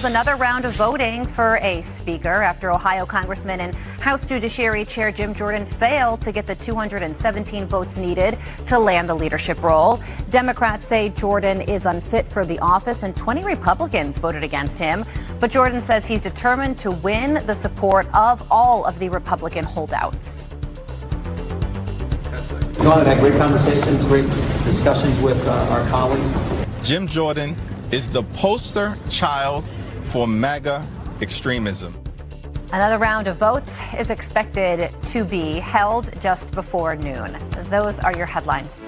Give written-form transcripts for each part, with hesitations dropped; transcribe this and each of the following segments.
another round of voting for a speaker after Ohio Congressman and House Judiciary Chair Jim Jordan failed to get the 217 votes needed to land the leadership role. Democrats say Jordan is unfit for the office, and 20 Republicans voted against him. But Jordan says he's determined to win the support of all of the Republican holdouts. Go on and have great conversations, great discussions with our colleagues. Jim Jordan is the poster child for MAGA extremism. Another round of votes is expected to be held just before noon. Those are your headlines.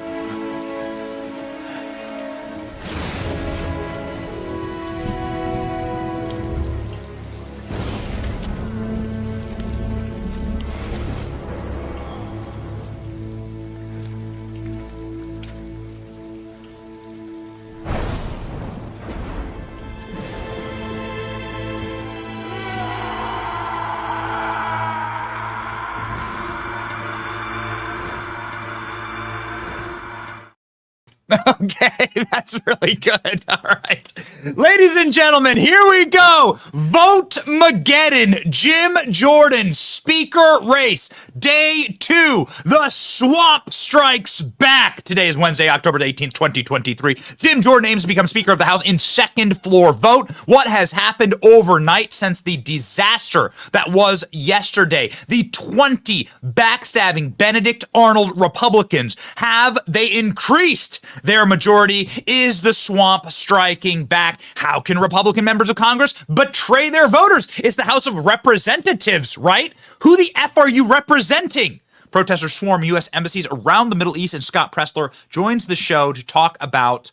Okay, that's really good. All right. Ladies and gentlemen, here we go. Vote-Maggeadon, Jim Jordan, speaker race, day 2. The swamp strikes back. Today is Wednesday, October 18th, 2023. Jim Jordan aims to become Speaker of the House in second floor vote. What has happened overnight since the disaster that was yesterday? The 20 backstabbing Benedict Arnold Republicans, have they increased their majority? Is the swamp striking back? How can Republican members of Congress betray their voters? It's the House of Representatives, right? Who the F are you representing? Protesters swarm U.S. embassies around the Middle East, and Scott Pressler joins the show to talk about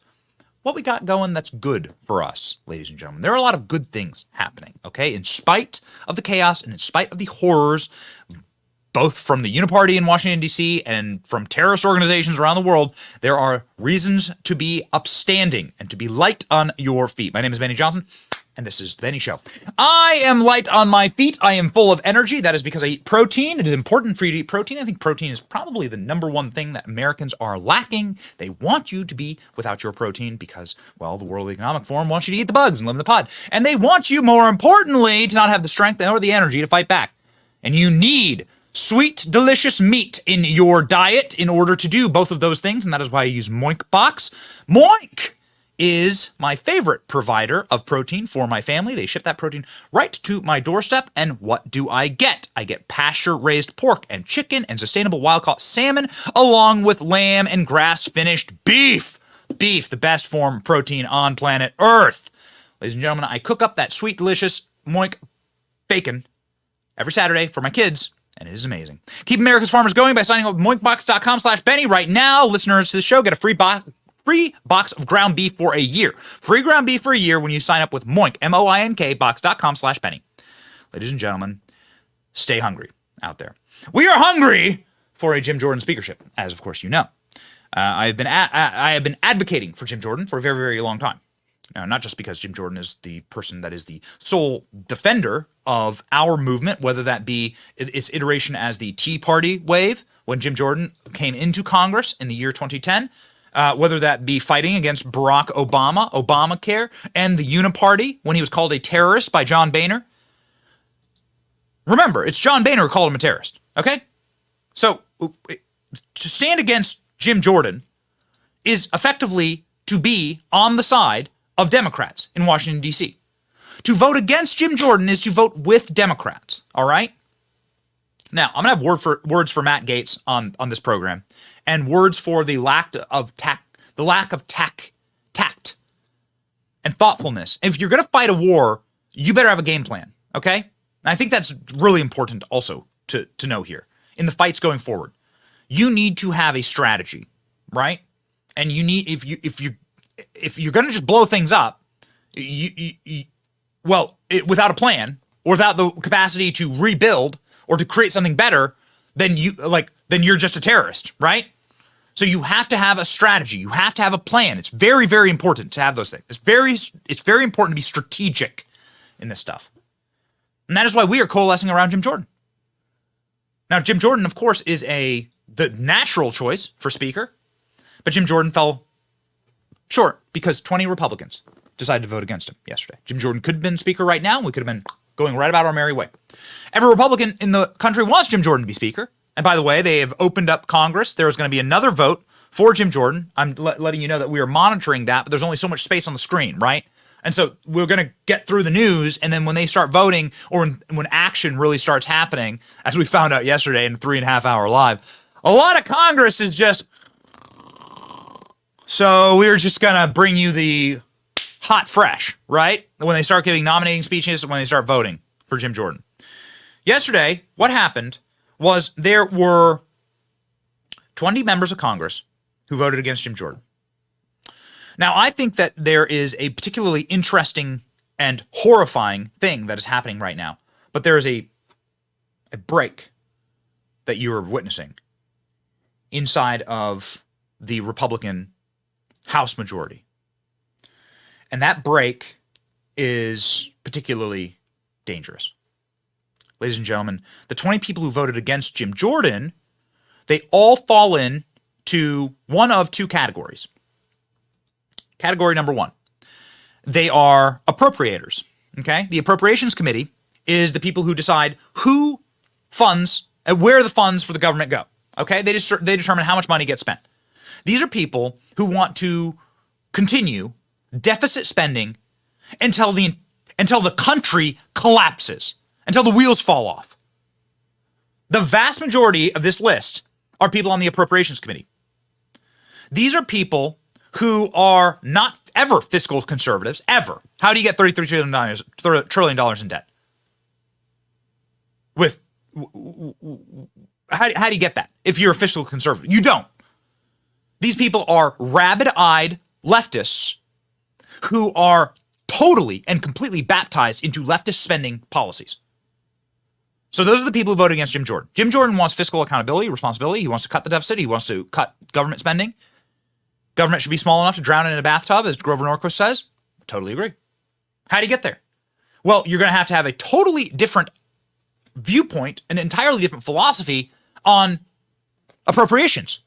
what we got going that's good for us, ladies and gentlemen. There are a lot of good things happening, okay? In spite of the chaos and in spite of the horrors, both from the Uniparty in Washington, D.C. and from terrorist organizations around the world, there are reasons to be upstanding and to be light on your feet. My name is Benny Johnson, and this is The Benny Show. I am light on my feet. I am full of energy. That is because I eat protein. It is important for you to eat protein. I think protein is probably the number one thing that Americans are lacking. They want you to be without your protein because, well, the World Economic Forum wants you to eat the bugs and live in the pod. And they want you, more importantly, to not have the strength or the energy to fight back. And you need sweet, delicious meat in your diet in order to do both of those things, and that is why I use Moink Box. Moink is my favorite provider of protein for my family. They ship that protein right to my doorstep, and what do I get? I get pasture-raised pork and chicken and sustainable wild-caught salmon, along with lamb and grass-finished beef. Beef, the best form of protein on planet Earth. Ladies and gentlemen, I cook up that sweet, delicious Moink bacon every Saturday for my kids, and it is amazing. Keep America's farmers going by signing up with moinkbox.com/Benny right now. Listeners to the show get a free box of ground beef for a year. Free ground beef for a year when you sign up with Moink, M-O-I-N-K, box.com/Benny. Ladies and gentlemen, stay hungry out there. We are hungry for a Jim Jordan speakership, as of course you know. I have been advocating for Jim Jordan for a very, very long time. Not just because Jim Jordan is the person that is the sole defender of our movement, whether that be its iteration as the Tea Party wave when Jim Jordan came into Congress in the year 2010, whether that be fighting against Barack Obama, Obamacare, and the Uniparty when he was called a terrorist by John Boehner. Remember, it's John Boehner who called him a terrorist, okay? So to stand against Jim Jordan is effectively to be on the side of Democrats in Washington, D.C. To vote against Jim Jordan is to vote with Democrats, all right? Now, I'm going to have words for Matt Gaetz on this program, and words for the lack of tact and thoughtfulness. If you're going to fight a war, you better have a game plan, okay? And I think that's really important also to know here. In the fights going forward, you need to have a strategy, right? And you need, if you're going to just blow things up, without a plan or without the capacity to rebuild or to create something better, then you're just a terrorist, right? So you have to have a strategy. You have to have a plan. It's very, very important to have those things. It's very important to be strategic in this stuff. And that is why we are coalescing around Jim Jordan. Now, Jim Jordan, of course, is the natural choice for speaker, but Jim Jordan fell short because 20 Republicans decided to vote against him yesterday. Jim Jordan could have been Speaker right now. We could have been going right about our merry way. Every Republican in the country wants Jim Jordan to be Speaker. And by the way, they have opened up Congress. There's going to be another vote for Jim Jordan. I'm letting you know that we are monitoring that, but there's only so much space on the screen, right? And so we're going to get through the news, and then when they start voting, or when action really starts happening, as we found out yesterday in the 3.5 hour live, a lot of Congress is just... So we're just going to bring you the hot fresh, right? When they start giving nominating speeches, when they start voting for Jim Jordan. Yesterday, what happened was there were 20 members of Congress who voted against Jim Jordan. Now, I think that there is a particularly interesting and horrifying thing that is happening right now, but there is a break that you are witnessing inside of the Republican House majority. And that break is particularly dangerous. Ladies and gentlemen, the 20 people who voted against Jim Jordan, they all fall in to one of two categories. Category number one, they are appropriators, okay? The Appropriations Committee is the people who decide who funds and where the funds for the government go, okay? They determine how much money gets spent. These are people who want to continue deficit spending until the country collapses, until the wheels fall off. The vast majority of this list are people on the Appropriations Committee. These are people who are not ever fiscal conservatives, ever. How do you get $33 trillion in debt? How do you get that if you're a fiscal conservative? You don't. These people are rabid-eyed leftists who are totally and completely baptized into leftist spending policies. So those are the people who voted against Jim Jordan. Jim Jordan wants fiscal accountability, responsibility. He wants to cut the deficit. He wants to cut government spending. Government should be small enough to drown in a bathtub, as Grover Norquist says. Totally agree. How do you get there? Well, you're going to have a totally different viewpoint, an entirely different philosophy on appropriations.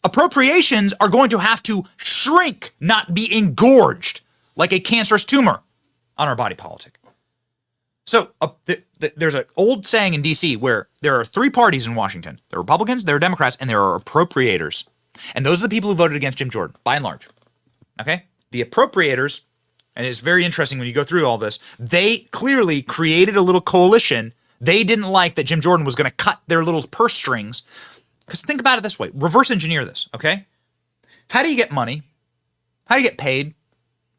Appropriations are going to have to shrink, not be engorged like a cancerous tumor on our body politic. So there's an old saying in D.C. where there are three parties in Washington. There are Republicans, there are Democrats, and there are appropriators. And those are the people who voted against Jim Jordan, by and large. Okay? The appropriators, and it's very interesting when you go through all this, they clearly created a little coalition. They didn't like that Jim Jordan was going to cut their little purse strings. Because think about it this way. Reverse engineer this, okay? How do you get money? How do you get paid?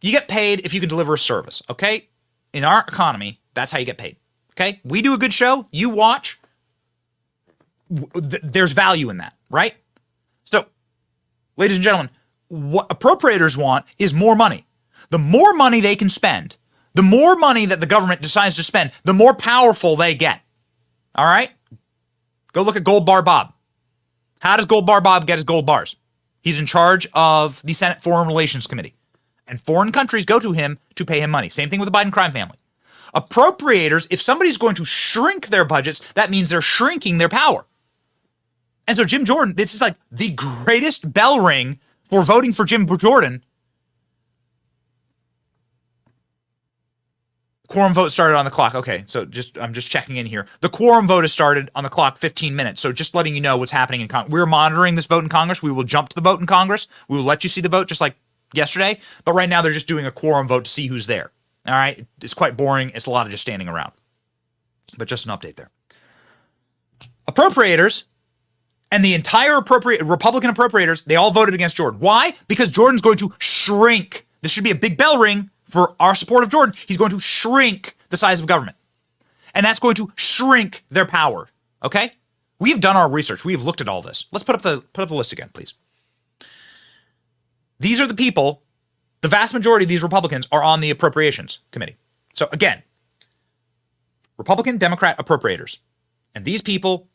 You get paid if you can deliver a service, okay? In our economy, that's how you get paid, okay? We do a good show, you watch. There's value in that, right? So, ladies and gentlemen, what appropriators want is more money. The more money they can spend, the more money that the government decides to spend, the more powerful they get, all right? Go look at Gold Bar Bob. How does Gold Bar Bob get his gold bars? He's in charge of the Senate Foreign Relations Committee. And foreign countries go to him to pay him money. Same thing with the Biden crime family. Appropriators, if somebody's going to shrink their budgets, that means they're shrinking their power. And so Jim Jordan, this is like the greatest bell ring for voting for Jim Jordan. Quorum vote started on the clock. Okay, so I'm just checking in here. The quorum vote has started on the clock 15 minutes. So just letting you know what's happening in Congress. We're monitoring this vote in Congress. We will jump to the vote in Congress. We will let you see the vote just like yesterday. But right now they're just doing a quorum vote to see who's there. All right, it's quite boring. It's a lot of just standing around. But just an update there. Appropriators and the entire Republican appropriators, they all voted against Jordan. Why? Because Jordan's going to shrink. This should be a big bell ring for our support of Jordan. He's going to shrink the size of government. And that's going to shrink their power. Okay? We have done our research. We have looked at all this. Let's put up the list again, please. These are the people, the vast majority of these Republicans are on the Appropriations Committee. So again, Republican, Democrat, appropriators. And these people,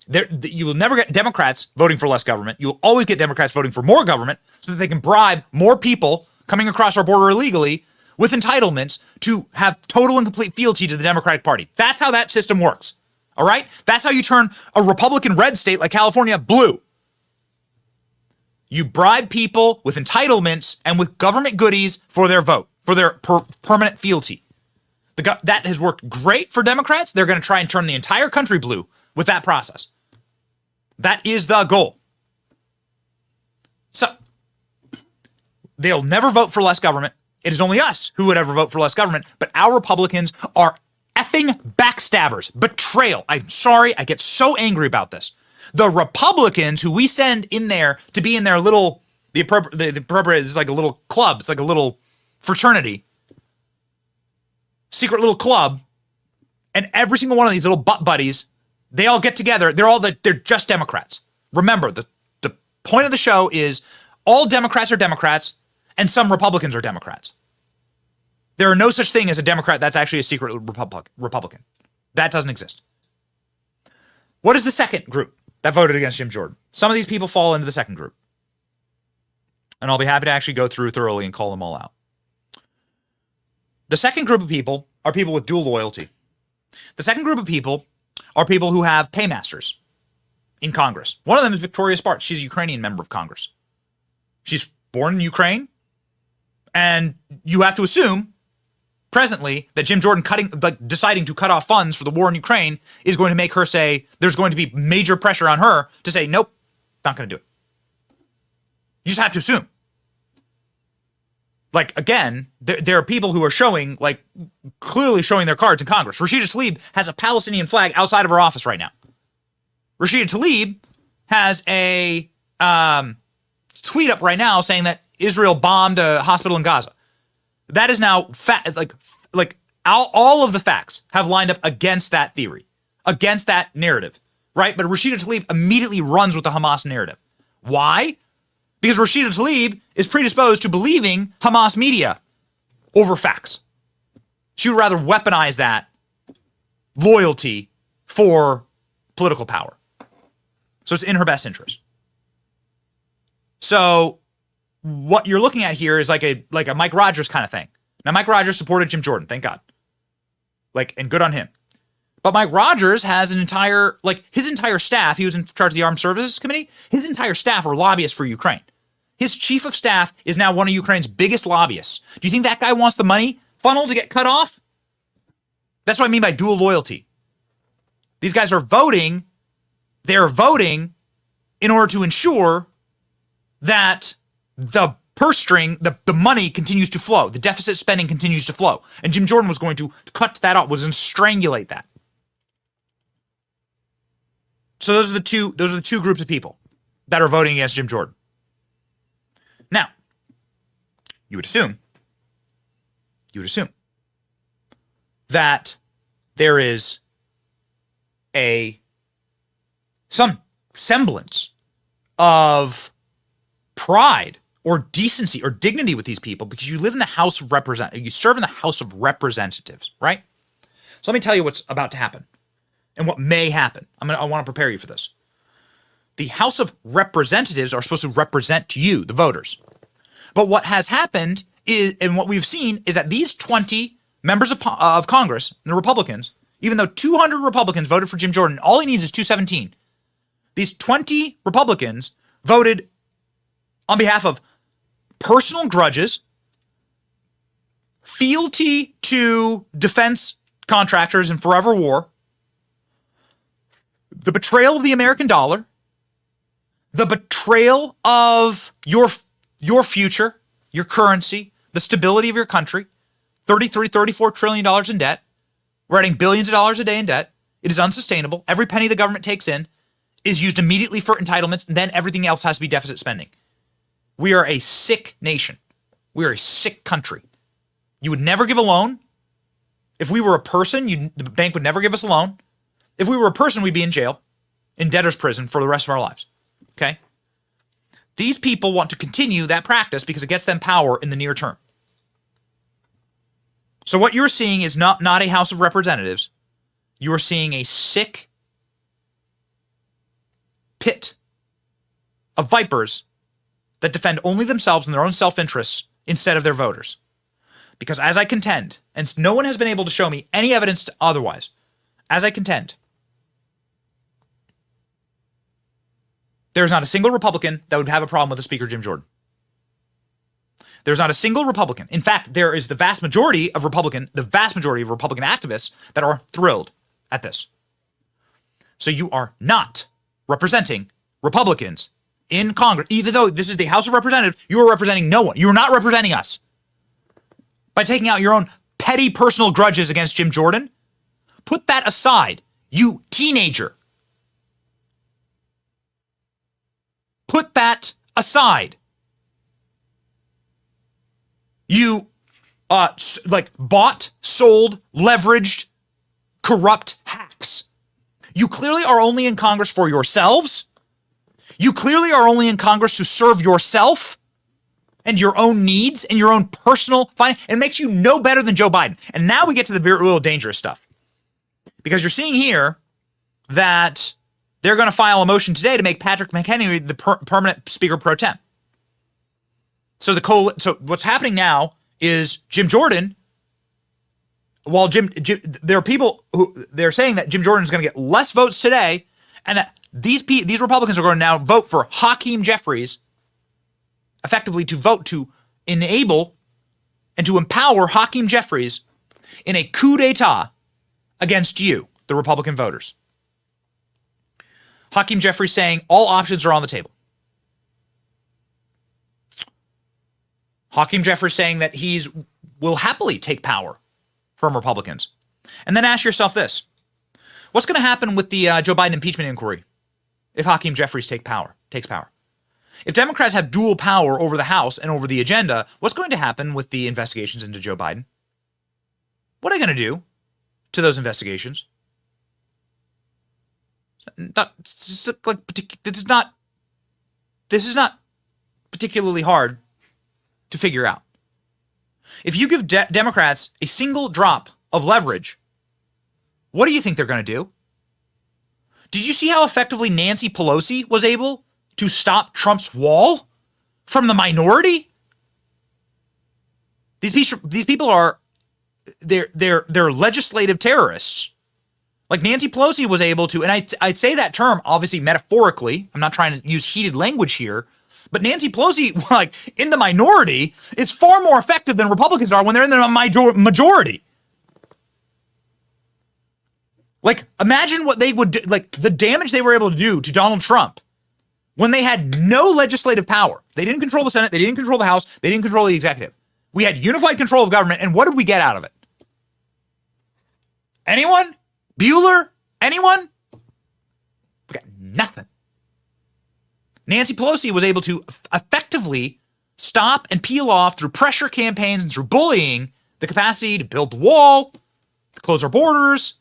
you will never get Democrats voting for less government. You'll always get Democrats voting for more government so that they can bribe more people coming across our border illegally with entitlements to have total and complete fealty to the Democratic Party. That's how that system works. All right? That's how you turn a Republican red state like California blue. You bribe people with entitlements and with government goodies for their vote, for their permanent fealty. That has worked great for Democrats. They're going to try and turn the entire country blue with that process. That is the goal. So they'll never vote for less government. It is only us who would ever vote for less government, but our Republicans are effing backstabbers. Betrayal. I'm sorry. I get so angry about this. The Republicans who we send in there to be in their little, the appropriate is like a little club. It's like a little fraternity, secret little club. And every single one of these little butt buddies, they all get together. They're just Democrats. Remember, the point of the show is all Democrats are Democrats and some Republicans are Democrats. There are no such thing as a Democrat that's actually a secret Republican. That doesn't exist. What is the second group that voted against Jim Jordan? Some of these people fall into the second group. And I'll be happy to actually go through thoroughly and call them all out. The second group of people are people with dual loyalty. The second group of people are people who have paymasters in Congress. One of them is Victoria Spartz. She's a Ukrainian member of Congress. She's born in Ukraine. And you have to assume presently that Jim Jordan deciding to cut off funds for the war in Ukraine is going to make her say there's going to be major pressure on her to say, nope, not going to do it. You just have to assume. Like, again, there are people who are showing, like, clearly showing their cards in Congress. Rashida Tlaib has a Palestinian flag outside of her office right now. Rashida Tlaib has a tweet up right now saying that Israel bombed a hospital in Gaza. That is now all of the facts have lined up against that theory, against that narrative, right? But Rashida Tlaib immediately runs with the Hamas narrative. Why? Because Rashida Tlaib is predisposed to believing Hamas media over facts. She would rather weaponize that loyalty for political power. So it's in her best interest. So what you're looking at here is like a Mike Rogers kind of thing. Now, Mike Rogers supported Jim Jordan, thank God. And good on him. But Mike Rogers has his entire staff, he was in charge of the Armed Services Committee, his entire staff are lobbyists for Ukraine. His chief of staff is now one of Ukraine's biggest lobbyists. Do you think that guy wants the money funnel to get cut off? That's what I mean by dual loyalty. These guys are voting, they're voting in order to ensure that the purse string, the money continues to flow. The deficit spending continues to flow. And Jim Jordan was going to cut that off, was going to strangulate that. So those are the two groups of people that are voting against Jim Jordan. Now, you would assume that there is some semblance of pride or decency or dignity with these people because you live in the House of Representatives. You serve in the House of Representatives, right? So let me tell you what's about to happen and what may happen. I want to prepare you for this. The House of Representatives are supposed to represent you, the voters. But what has happened is, and what we've seen, is that these 20 members of Congress, the Republicans, even though 200 Republicans voted for Jim Jordan, all he needs is 217. These 20 Republicans voted on behalf of personal grudges, fealty to defense contractors in forever war, the betrayal of the American dollar, the betrayal of your future, your currency, the stability of your country, $34 trillion in debt. We're adding billions of dollars a day in debt. It is unsustainable. Every penny the government takes in is used immediately for entitlements, and then everything else has to be deficit spending. We are a sick nation. We are a sick country. You would never give a loan. If we were a person, the bank would never give us a loan. If we were a person, we'd be in jail, in debtor's prison for the rest of our lives. Okay? These people want to continue that practice because it gets them power in the near term. So what you're seeing is not a House of Representatives. You are seeing a sick pit of vipers that defend only themselves and their own self-interests instead of their voters. Because as I contend, and no one has been able to show me any evidence to otherwise, as I contend, there's not a single Republican that would have a problem with the Speaker Jim Jordan. There's not a single Republican. In fact, there is the vast majority of Republican activists that are thrilled at this. So you are not representing Republicans in Congress. Even though this is the House of Representatives, you are representing no one. You are not representing us. By taking out your own petty personal grudges against Jim Jordan, put that aside, you teenager. Put that aside. You bought, sold, leveraged, corrupt hacks. You clearly are only in Congress for yourselves. You clearly are only in Congress to serve yourself and your own needs and your own personal finance. It makes you no better than Joe Biden. And now we get to the very real dangerous stuff. Because you're seeing here that they're going to file a motion today to make Patrick McHenry the permanent Speaker pro tem. So what's happening now is Jim Jordan, while there are people who they're saying that Jim Jordan is going to get less votes today, and that these Republicans are going to now vote for Hakeem Jeffries, effectively to vote to enable and to empower Hakeem Jeffries in a coup d'etat against you, the Republican voters. Hakeem Jeffries saying all options are on the table. Hakeem Jeffries saying that will happily take power from Republicans. And then ask yourself this. What's going to happen with the Joe Biden impeachment inquiry if Hakeem Jeffries takes power? If Democrats have dual power over the House and over the agenda, what's going to happen with the investigations into Joe Biden? What are they going to do to those investigations? This is not particularly hard to figure out. If you give Democrats a single drop of leverage, what do you think they're going to do? Did you see how effectively Nancy Pelosi was able to stop Trump's wall from the minority? These people are they're legislative terrorists. Like Nancy Pelosi was able to, and I'd say that term obviously metaphorically. I'm not trying to use heated language here, but Nancy Pelosi, like in the minority, is far more effective than Republicans are when they're in the majority. Like imagine what they would do, like the damage they were able to do to Donald Trump when they had no legislative power. They didn't control the Senate, they didn't control the House, they didn't control the executive. We had unified control of government, and what did we get out of it? Anyone? Bueller? Anyone? We got nothing. Nancy Pelosi was able to effectively stop and peel off through pressure campaigns and through bullying the capacity to build the wall, to close our borders.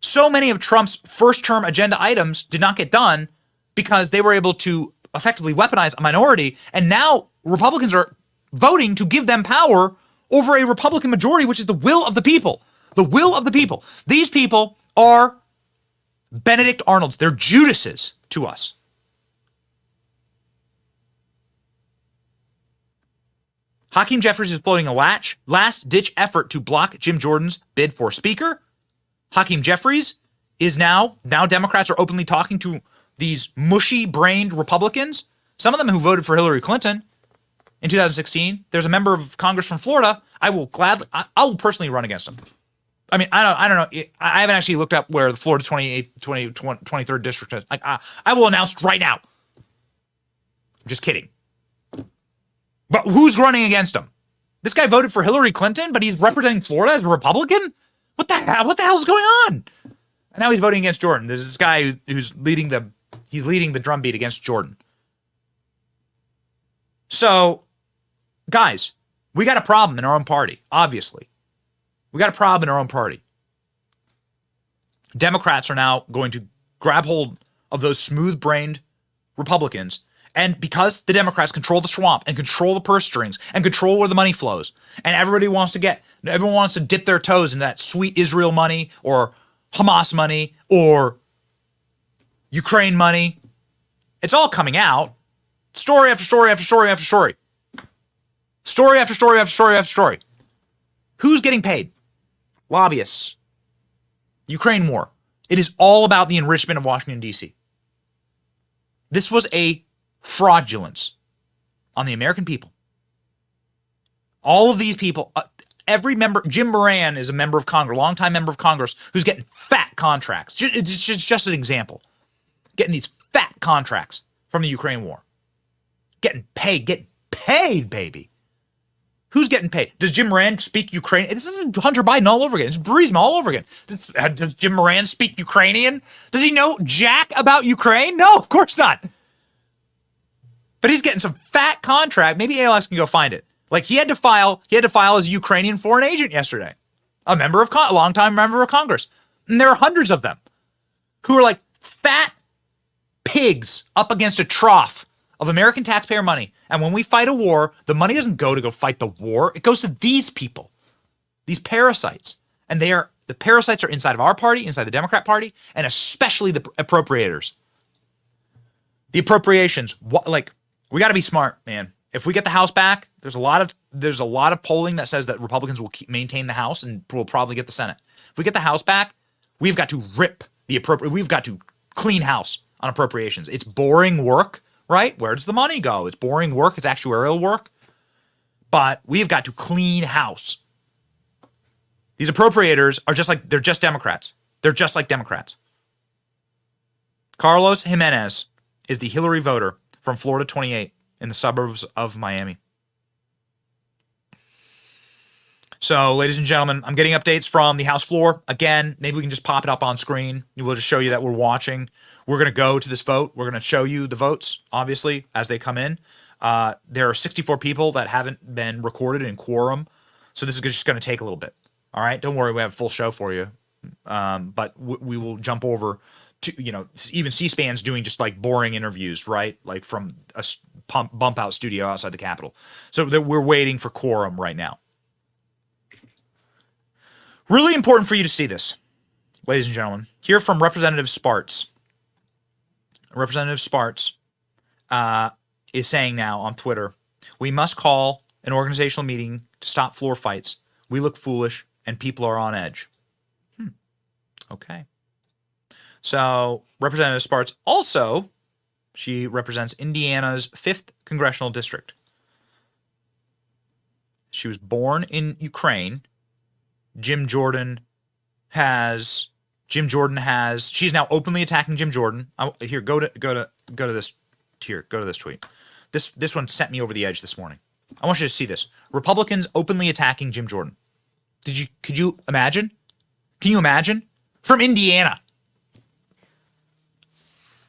So many of Trump's first-term agenda items did not get done because they were able to effectively weaponize a minority, and now Republicans are voting to give them power over a Republican majority, which is the will of the people. The will of the people. These people are Benedict Arnolds. They're Judases to us. Hakeem Jeffries is floating a last-ditch effort to block Jim Jordan's bid for Speaker. Hakeem Jeffries is now Democrats are openly talking to these mushy-brained Republicans, some of them who voted for Hillary Clinton in 2016. There's a member of Congress from Florida. I will personally run against him. I mean, I don't know. I haven't actually looked up where the Florida 23rd district is. Like, I will announce right now. I'm just kidding. But who's running against him? This guy voted for Hillary Clinton, but he's representing Florida as a Republican? What the hell? What the hell is going on? And now he's voting against Jordan. There's this guy who's leading the drumbeat against Jordan. So, guys, we got a problem in our own party, obviously. We got a problem in our own party. Democrats are now going to grab hold of those smooth-brained Republicans. And because the Democrats control the swamp and control the purse strings and control where the money flows, and everyone wants to dip their toes in that sweet Israel money or Hamas money or Ukraine money, it's all coming out. Story after story after story after story. Story after story after story after story. Who's getting paid? Lobbyists. Ukraine war. It is all about the enrichment of Washington, D.C. This was a fraudulence on the American people. All of these people, every member, Jim Moran is a member of Congress, longtime member of Congress, who's getting fat contracts. It's just an example. Getting these fat contracts from the Ukraine war. Getting paid, baby. Who's getting paid? Does Jim Moran speak Ukrainian? This is Hunter Biden all over again. It's Burisma all over again. Does Jim Moran speak Ukrainian? Does he know jack about Ukraine? No, of course not. But he's getting some fat contract. Maybe ALX can go find it. Like he had to file as a Ukrainian foreign agent yesterday. A longtime member of Congress. And there are hundreds of them who are like fat pigs up against a trough of American taxpayer money. And when we fight a war, the money doesn't go fight the war. It goes to these people, these parasites. And the parasites are inside of our party, inside the Democrat Party, and especially the appropriators. The appropriations, we got to be smart, man. If we get the House back, there's a lot of polling that says that Republicans will maintain the House and will probably get the Senate. If we get the House back, we've got to we've got to clean house on appropriations. It's boring work. Right? Where does the money go? It's boring work. It's actuarial work. But we've got to clean house. These appropriators are they're just Democrats. They're just like Democrats. Carlos Jimenez is the Hillary voter from Florida 28 in the suburbs of Miami. So, ladies and gentlemen, I'm getting updates from the House floor. Again, maybe we can just pop it up on screen. We'll just show you that we're watching. We're going to go to this vote. We're going to show you the votes, obviously, as they come in. There are 64 people that haven't been recorded in quorum. So this is just going to take a little bit. All right? Don't worry, we have a full show for you. But we will jump over to, even C-SPAN's doing just like boring interviews, right? Like from a bump out studio outside the Capitol. So we're waiting for quorum right now. Really important for you to see this, ladies and gentlemen. Hear from Representative Spartz. Representative Spartz is saying now on Twitter, we must call an organizational meeting to stop floor fights. We look foolish and people are on edge. Okay. So Representative Spartz also, she represents Indiana's 5th congressional district. She was born in Ukraine. She's now openly attacking Jim Jordan. Here, go to this tweet. This one sent me over the edge this morning. I want you to see this. Republicans openly attacking Jim Jordan. Could you imagine? Can you imagine? From Indiana.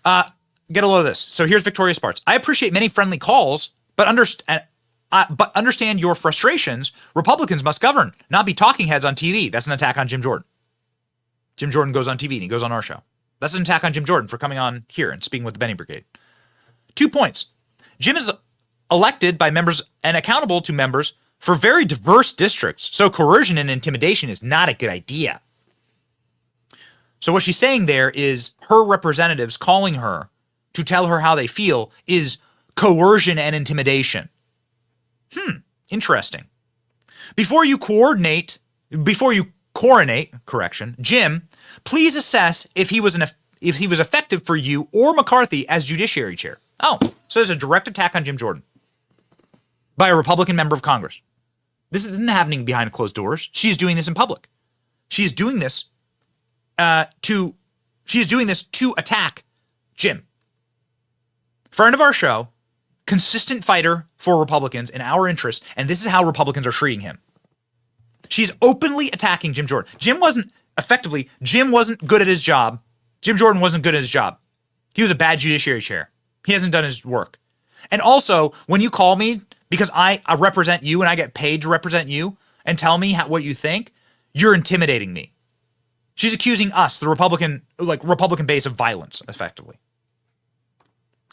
Get a load of this. So here's Victoria Spartz. I appreciate many friendly calls, but understand your frustrations. Republicans must govern, not be talking heads on TV. That's an attack on Jim Jordan. Jim Jordan goes on TV and he goes on our show. That's an attack on Jim Jordan for coming on here and speaking with the Benny Brigade. 2 points. Jim is elected by members and accountable to members for very diverse districts. So coercion and intimidation is not a good idea. So what she's saying there is her representatives calling her to tell her how they feel is coercion and intimidation. Interesting. Before you coronate, Jim, please assess if he was effective for you or McCarthy as Judiciary Chair. Oh, so there's a direct attack on Jim Jordan by a Republican member of Congress. This isn't happening behind closed doors. She's doing this in public. She's doing this to attack Jim. Friend of our show, consistent fighter for Republicans in our interest, and this is how Republicans are treating him. She's openly attacking Jim Jordan. Jim wasn't good at his job. Jim Jordan wasn't good at his job. He was a bad Judiciary Chair. He hasn't done his work. And also, when you call me because I represent you and I get paid to represent you and tell me what you think, you're intimidating me. She's accusing us, the Republican base, of violence, effectively.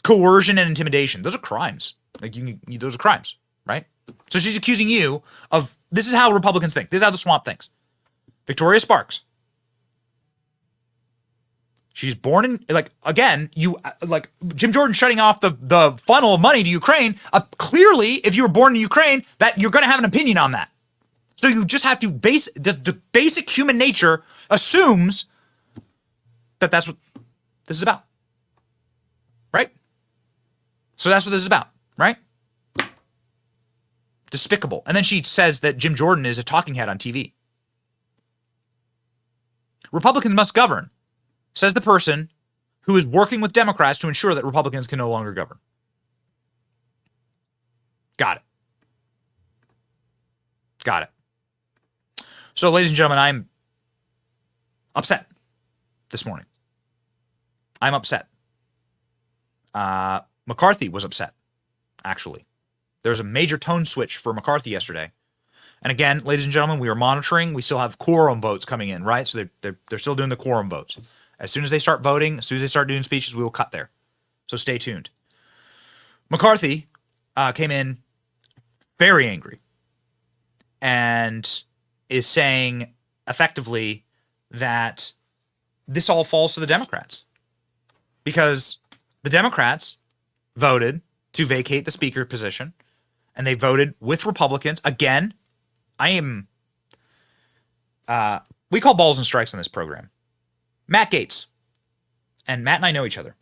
Coercion and intimidation. Those are crimes. Those are crimes, right? So she's accusing you of, this is how Republicans think. This is how the swamp thinks. Victoria Sparks. She's born in, Jim Jordan shutting off the funnel of money to Ukraine. Clearly, if you were born in Ukraine, that you're going to have an opinion on that. So you just have to the basic human nature assumes that that's what this is about. Right? So that's what this is about, right? Despicable. And then she says that Jim Jordan is a talking head on TV. Republicans must govern, says the person who is working with Democrats to ensure that Republicans can no longer govern. Got it. Got it. So, ladies and gentlemen, I'm upset this morning. I'm upset. McCarthy was upset, actually. There was a major tone switch for McCarthy yesterday. And again, ladies and gentlemen, we are monitoring. We still have quorum votes coming in, right? So they're still doing the quorum votes. As soon as they start voting, as soon as they start doing speeches, we will cut there. So stay tuned. McCarthy came in very angry and is saying effectively that this all falls to the Democrats because the Democrats voted to vacate the speaker position and they voted with Republicans. Again, we call balls and strikes on this program. Matt Gaetz, and Matt and I know each other.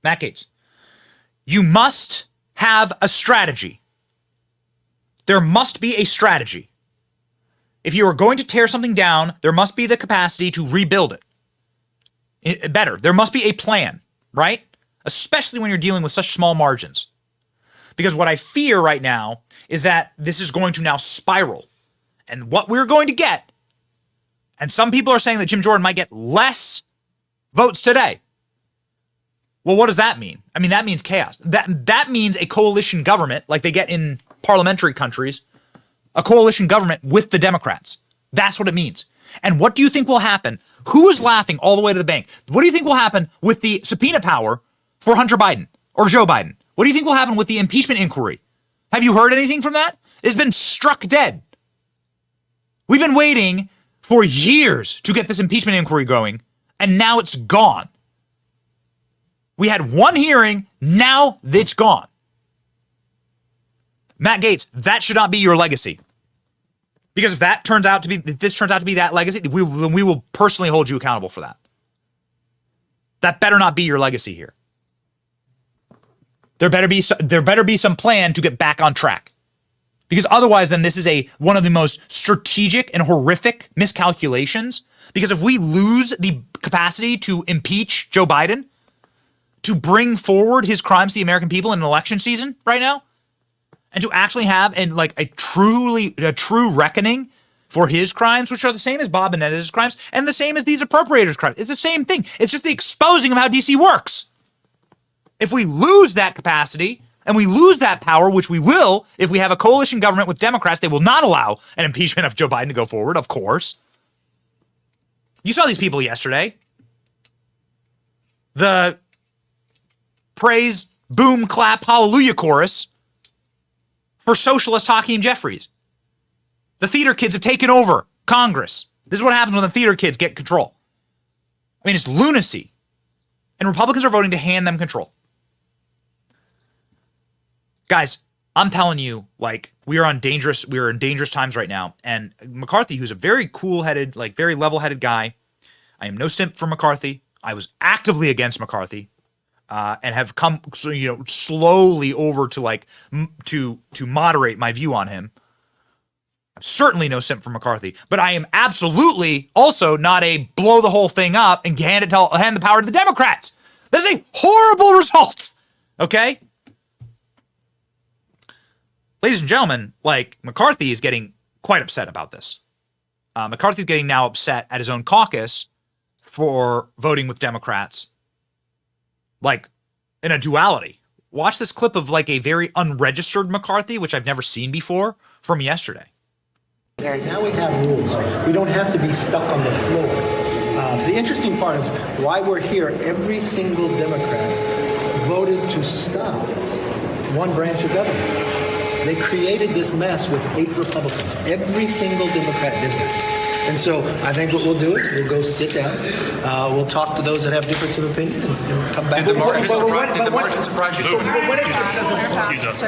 Matt Gaetz, you must have a strategy. There must be a strategy. If you are going to tear something down, there must be the capacity to rebuild it. Better. There must be a plan, right? Especially when you're dealing with such small margins. Because what I fear right now is that this is going to now spiral. And what we're going to get, and some people are saying that Jim Jordan might get less votes today. Well, what does that mean? I mean, that means chaos. That means a coalition government like they get in parliamentary countries, a coalition government with the Democrats. That's what it means. And what do you think will happen? Who is laughing all the way to the bank? What do you think will happen with the subpoena power for Hunter Biden or Joe Biden? What do you think will happen with the impeachment inquiry? Have you heard anything from that? It's been struck dead. We've been waiting for years to get this impeachment inquiry going, and now it's gone. We had one hearing, now it's gone. Matt Gaetz, that should not be your legacy. Because if this turns out to be that legacy, we will personally hold you accountable for that. That better not be your legacy here. There better be some plan to get back on track. Because otherwise, then this is one of the most strategic and horrific miscalculations. Because if we lose the capacity to impeach Joe Biden, to bring forward his crimes to the American people in an election season right now, and to actually have a true reckoning for his crimes, which are the same as Bob Menendez's crimes, and the same as these appropriators' crimes. It's the same thing. It's just the exposing of how DC works. If we lose that capacity and we lose that power, which we will, if we have a coalition government with Democrats, they will not allow an impeachment of Joe Biden to go forward, of course. You saw these people yesterday. The praise, boom, clap, hallelujah chorus for socialist Hakeem Jeffries. The theater kids have taken over Congress. This is what happens when the theater kids get control. I mean, it's lunacy. And Republicans are voting to hand them control. Guys, I'm telling you, we are in dangerous times right now. And McCarthy, who's a very cool-headed, very level-headed guy, I am no simp for McCarthy. I was actively against McCarthy, and have come, slowly over to moderate my view on him. I'm certainly no simp for McCarthy, but I am absolutely also not a blow the whole thing up and hand the power to the Democrats. That's a horrible result. Okay? Ladies and gentlemen, McCarthy is getting quite upset about this. McCarthy's getting now upset at his own caucus for voting with Democrats, in a duality. Watch this clip of a very unregistered McCarthy, which I've never seen before, from yesterday. Now we have rules. We don't have to be stuck on the floor. The interesting part of why we're here, every single Democrat voted to stop one branch of government. They created this mess with 8 Republicans. Every single Democrat did that. And so I think what we'll do is we'll go sit down. We'll talk to those that have difference of opinion and come back. Did the margin surprise you? Excuse us.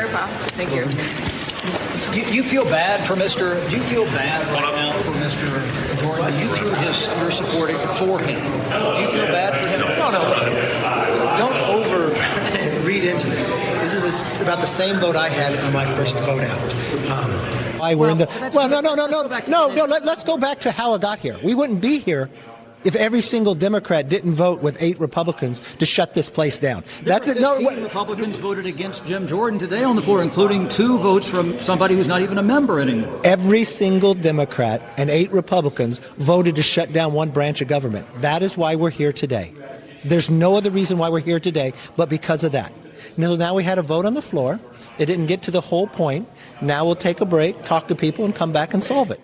Thank you. Do you feel bad for Mr. Do you feel bad right now for Mr. Jordan? You threw your support for him. Do you feel bad for him? No. Don't over read into this. This is a It's about the same vote I had on my first vote out. Why we're in the let's go back to how it got here. We wouldn't be here if every single Democrat didn't vote with 8 Republicans to shut this place down. That's it. No, Republicans voted against Jim Jordan today on the floor, including 2 votes from somebody who's not even a member anymore. Every single Democrat and 8 Republicans voted to shut down one branch of government. That is why we're here today. There's no other reason why we're here today but because of that. Now we had a vote on the floor. It didn't get to the whole point. Now we'll take a break, talk to people, and come back and solve it.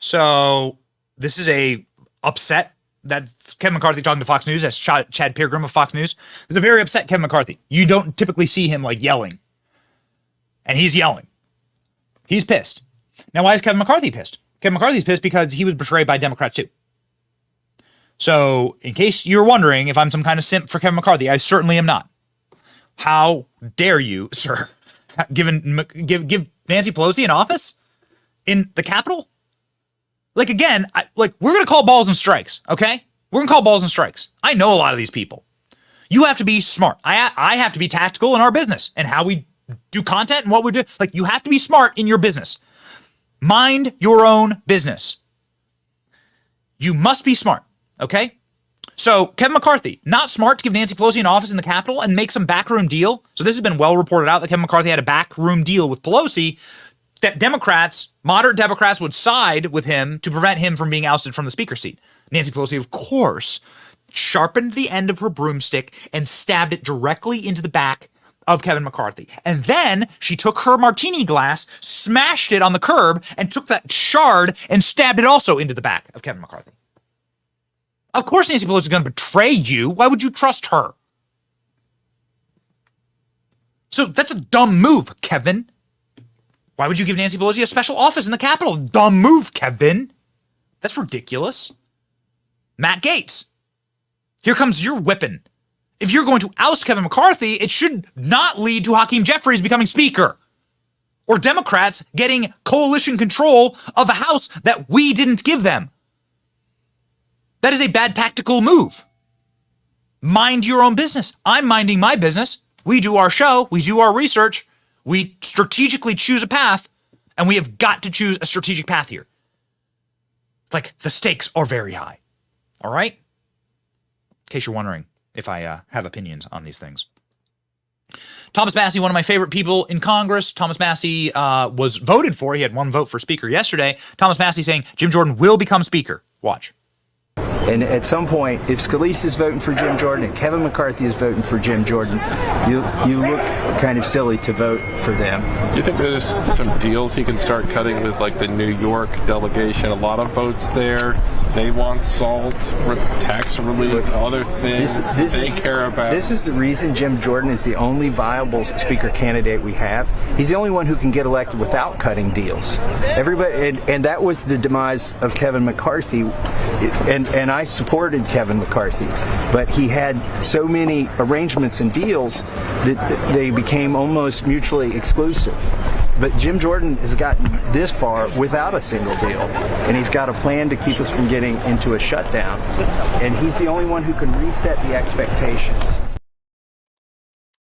So this is a upset that Kevin McCarthy talking to Fox News. That's Chad Peargrim of Fox News. This is a very upset Kevin McCarthy. You don't typically see him like yelling. And he's yelling. He's pissed. Now, why is Kevin McCarthy pissed? Kevin McCarthy's pissed because he was betrayed by Democrats too. So in case you're wondering if I'm some kind of simp for Kevin McCarthy, I certainly am not. How dare you, sir, give Nancy Pelosi an office in the Capitol? Like, again, we're going to call balls and strikes, okay? We're going to call balls and strikes. I know a lot of these people. You have to be smart. I have to be tactical in our business and how we do content and what we do. Like, you have to be smart in your business. Mind your own business. You must be smart, okay? So Kevin McCarthy, not smart to give Nancy Pelosi an office in the Capitol and make some backroom deal. So this has been well reported out that Kevin McCarthy had a backroom deal with Pelosi that moderate Democrats would side with him to prevent him from being ousted from the speaker seat. Nancy Pelosi, of course, sharpened the end of her broomstick and stabbed it directly into the back of Kevin McCarthy. And then she took her martini glass, smashed it on the curb, and took that shard and stabbed it also into the back of Kevin McCarthy. Of course Nancy Pelosi is going to betray you. Why would you trust her? So that's a dumb move, Kevin. Why would you give Nancy Pelosi a special office in the Capitol? Dumb move, Kevin. That's ridiculous. Matt Gaetz. Here comes your whipping. If you're going to oust Kevin McCarthy, it should not lead to Hakeem Jeffries becoming speaker or Democrats getting coalition control of a House that we didn't give them. That is a bad tactical move. Mind your own business. I'm minding my business. We do our show. We do our research. We strategically choose a path, and we have got to choose a strategic path here. Like, the stakes are very high. All right? In case you're wondering if I have opinions on these things. Thomas Massie, one of my favorite people in Congress. Thomas Massie was voted for. He had 1 vote for speaker yesterday. Thomas Massie saying Jim Jordan will become speaker. Watch. And at some point, if Scalise is voting for Jim Jordan and Kevin McCarthy is voting for Jim Jordan, you look kind of silly to vote for them. You think there's some deals he can start cutting with, like the New York delegation? A lot of votes there. They want salt, tax relief, other things they care about. This is the reason Jim Jordan is the only viable speaker candidate we have. He's the only one who can get elected without cutting deals. Everybody, and that was the demise of Kevin McCarthy. And I supported Kevin McCarthy, but he had so many arrangements and deals that they became almost mutually exclusive. But Jim Jordan has gotten this far without a single deal, and he's got a plan to keep us from getting into a shutdown. And he's the only one who can reset the expectations.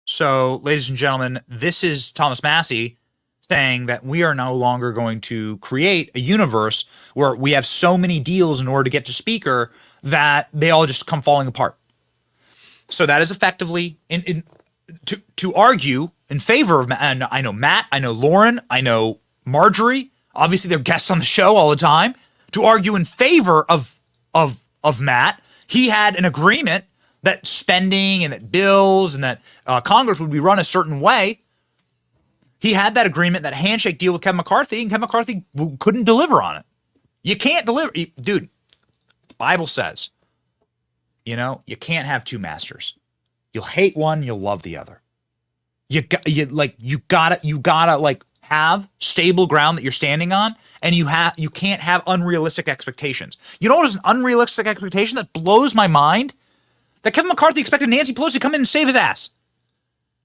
So, ladies and gentlemen, this is Thomas Massie saying that we are no longer going to create a universe where we have so many deals in order to get to speaker that they all just come falling apart. So that is effectively to argue in favor of Matt. And I know Matt, I know Lauren, I know Marjorie. Obviously, they're guests on the show all the time. To argue in favor of Matt, he had an agreement that spending and that bills and that Congress would be run a certain way. He had that agreement, that handshake deal with Kevin McCarthy, and Kevin McCarthy couldn't deliver on it. You can't deliver. Dude, Bible says, you can't have 2 masters. You'll hate one, you'll love the other. You gotta like have stable ground that you're standing on, and you can't have unrealistic expectations. You know what is an unrealistic expectation that blows my mind? That Kevin McCarthy expected Nancy Pelosi to come in and save his ass.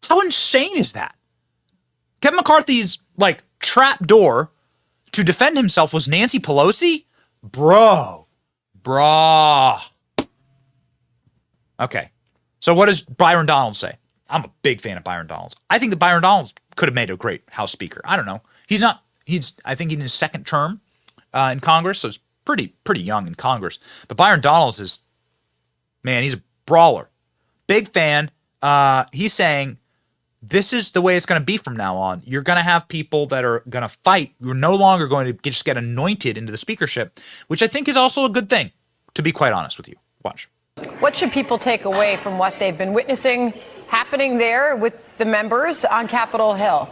How insane is that? Kevin McCarthy's trap door to defend himself was Nancy Pelosi? Bro. Okay. So what does Byron Donald say? I'm a big fan of Byron Donalds. I think that Byron Donalds could have made a great House Speaker. I don't know. I think he's in his second term in Congress, so it's pretty young in Congress. But Byron Donalds is, man, he's a brawler. Big fan. He's saying this is the way it's going to be from now on. You're going to have people that are going to fight. You're no longer going to just get anointed into the speakership, which I think is also a good thing, to be quite honest with you. Watch. What should people take away from what they've been witnessing happening there with the members on Capitol Hill?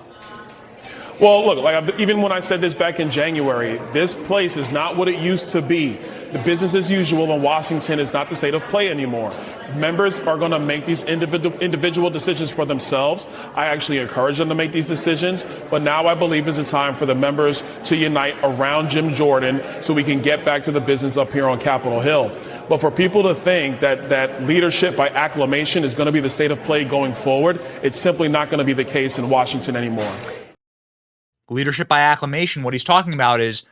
Well, look, even when I said this back in January, this place is not what it used to be. The business as usual in Washington is not the state of play anymore. Members are going to make these individual decisions for themselves. I actually encourage them to make these decisions. But now I believe is a time for the members to unite around Jim Jordan so we can get back to the business up here on Capitol Hill. But for people to think that leadership by acclamation is going to be the state of play going forward, it's simply not going to be the case in Washington anymore. Leadership by acclamation, what he's talking about is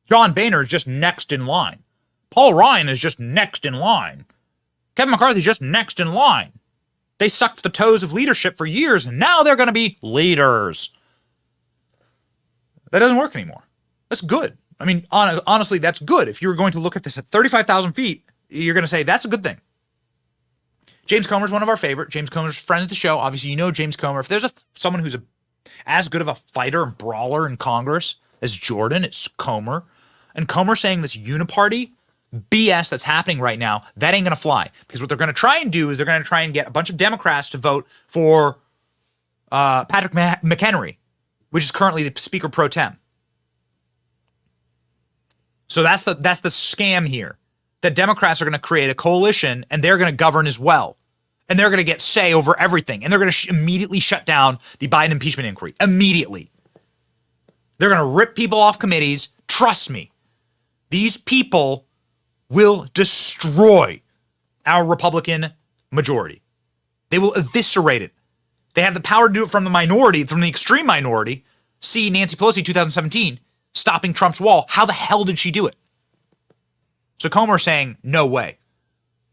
John Boehner is just next in line. Paul Ryan is just next in line. Kevin McCarthy is just next in line. They sucked the toes of leadership for years, and now they're going to be leaders. That doesn't work anymore. That's good. I mean, honestly, that's good. If you were going to look at this at 35,000 feet, you're going to say that's a good thing. James Comer's one of our favorite. James Comer's friend of the show. Obviously, you know James Comer. If there's someone who's as good of a fighter and brawler in Congress as Jordan, it's Comer. And Comer saying this Uniparty BS that's happening right now, that ain't going to fly. Because what they're going to try and do is they're going to try and get a bunch of Democrats to vote for Patrick McHenry, which is currently the Speaker pro tem. So that's the scam here. That Democrats are going to create a coalition and they're going to govern as well. And they're going to get say over everything. And they're going to immediately shut down the Biden impeachment inquiry. Immediately. They're going to rip people off committees. Trust me. These people will destroy our Republican majority. They will eviscerate it. They have the power to do it from the minority, from the extreme minority. See Nancy Pelosi 2017 stopping Trump's wall. How the hell did she do it? So Comer saying, no way.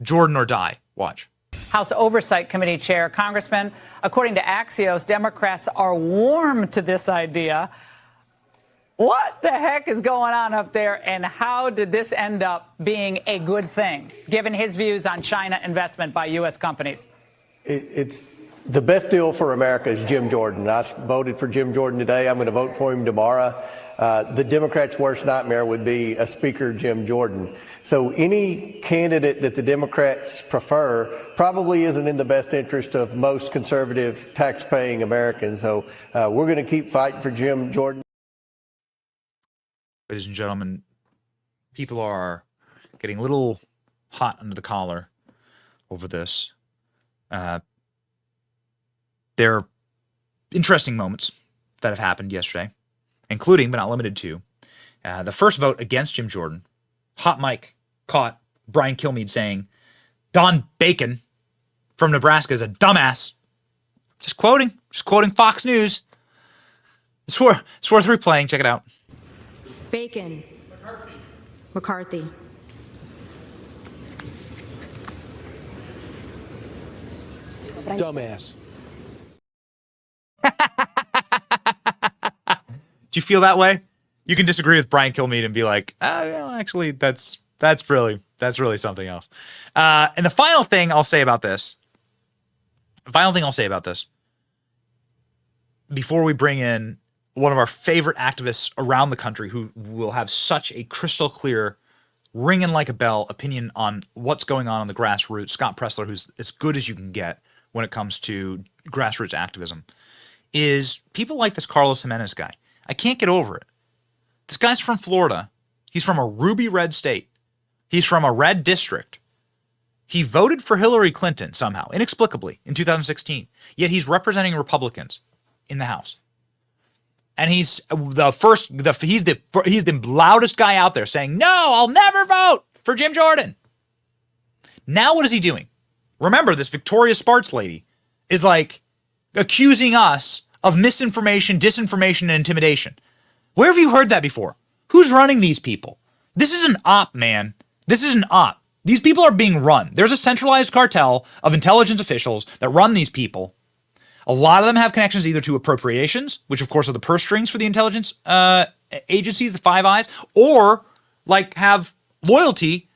Jordan or die. Watch. House Oversight Committee Chair, Congressman, according to Axios, Democrats are warm to this idea. What the heck is going on up there, and how did this end up being a good thing, given his views on China investment by U.S. companies? It's the best deal for America is Jim Jordan. I voted for Jim Jordan today. I'm going to vote for him tomorrow. The Democrats' worst nightmare would be a Speaker Jim Jordan. So any candidate that the Democrats prefer probably isn't in the best interest of most conservative tax-paying Americans. So we're going to keep fighting for Jim Jordan. Ladies and gentlemen, people are getting a little hot under the collar over this. There are interesting moments that have happened yesterday, including, but not limited to, the first vote against Jim Jordan. Hot Mike caught Brian Kilmeade saying, Don Bacon from Nebraska is a dumbass. Just quoting Fox News. It's worth replaying. Check it out. Bacon. McCarthy. Dumbass. Do you feel that way? You can disagree with Brian Kilmeade and be like, actually, that's really something else. And the final thing I'll say about this, before we bring in one of our favorite activists around the country who will have such a crystal clear, ringing like a bell opinion on what's going on the grassroots, Scott Pressler, who's as good as you can get when it comes to grassroots activism, is people like this Carlos Jimenez guy. I can't get over it. This guy's from Florida. He's from a ruby red state. He's from a red district. He voted for Hillary Clinton somehow, inexplicably, in 2016. Yet he's representing Republicans in the House. And he's the loudest guy out there saying, no, I'll never vote for Jim Jordan. Now what is he doing? Remember, this Victoria Spartz lady is like accusing us of misinformation, disinformation, and intimidation. Where have you heard that before? Who's running these people? This is an op, man. This is an op. These people are being run. There's a centralized cartel of intelligence officials that run these people, A lot of them have connections either to appropriations, which of course are the purse strings for the intelligence agencies, the Five Eyes, or like have loyalty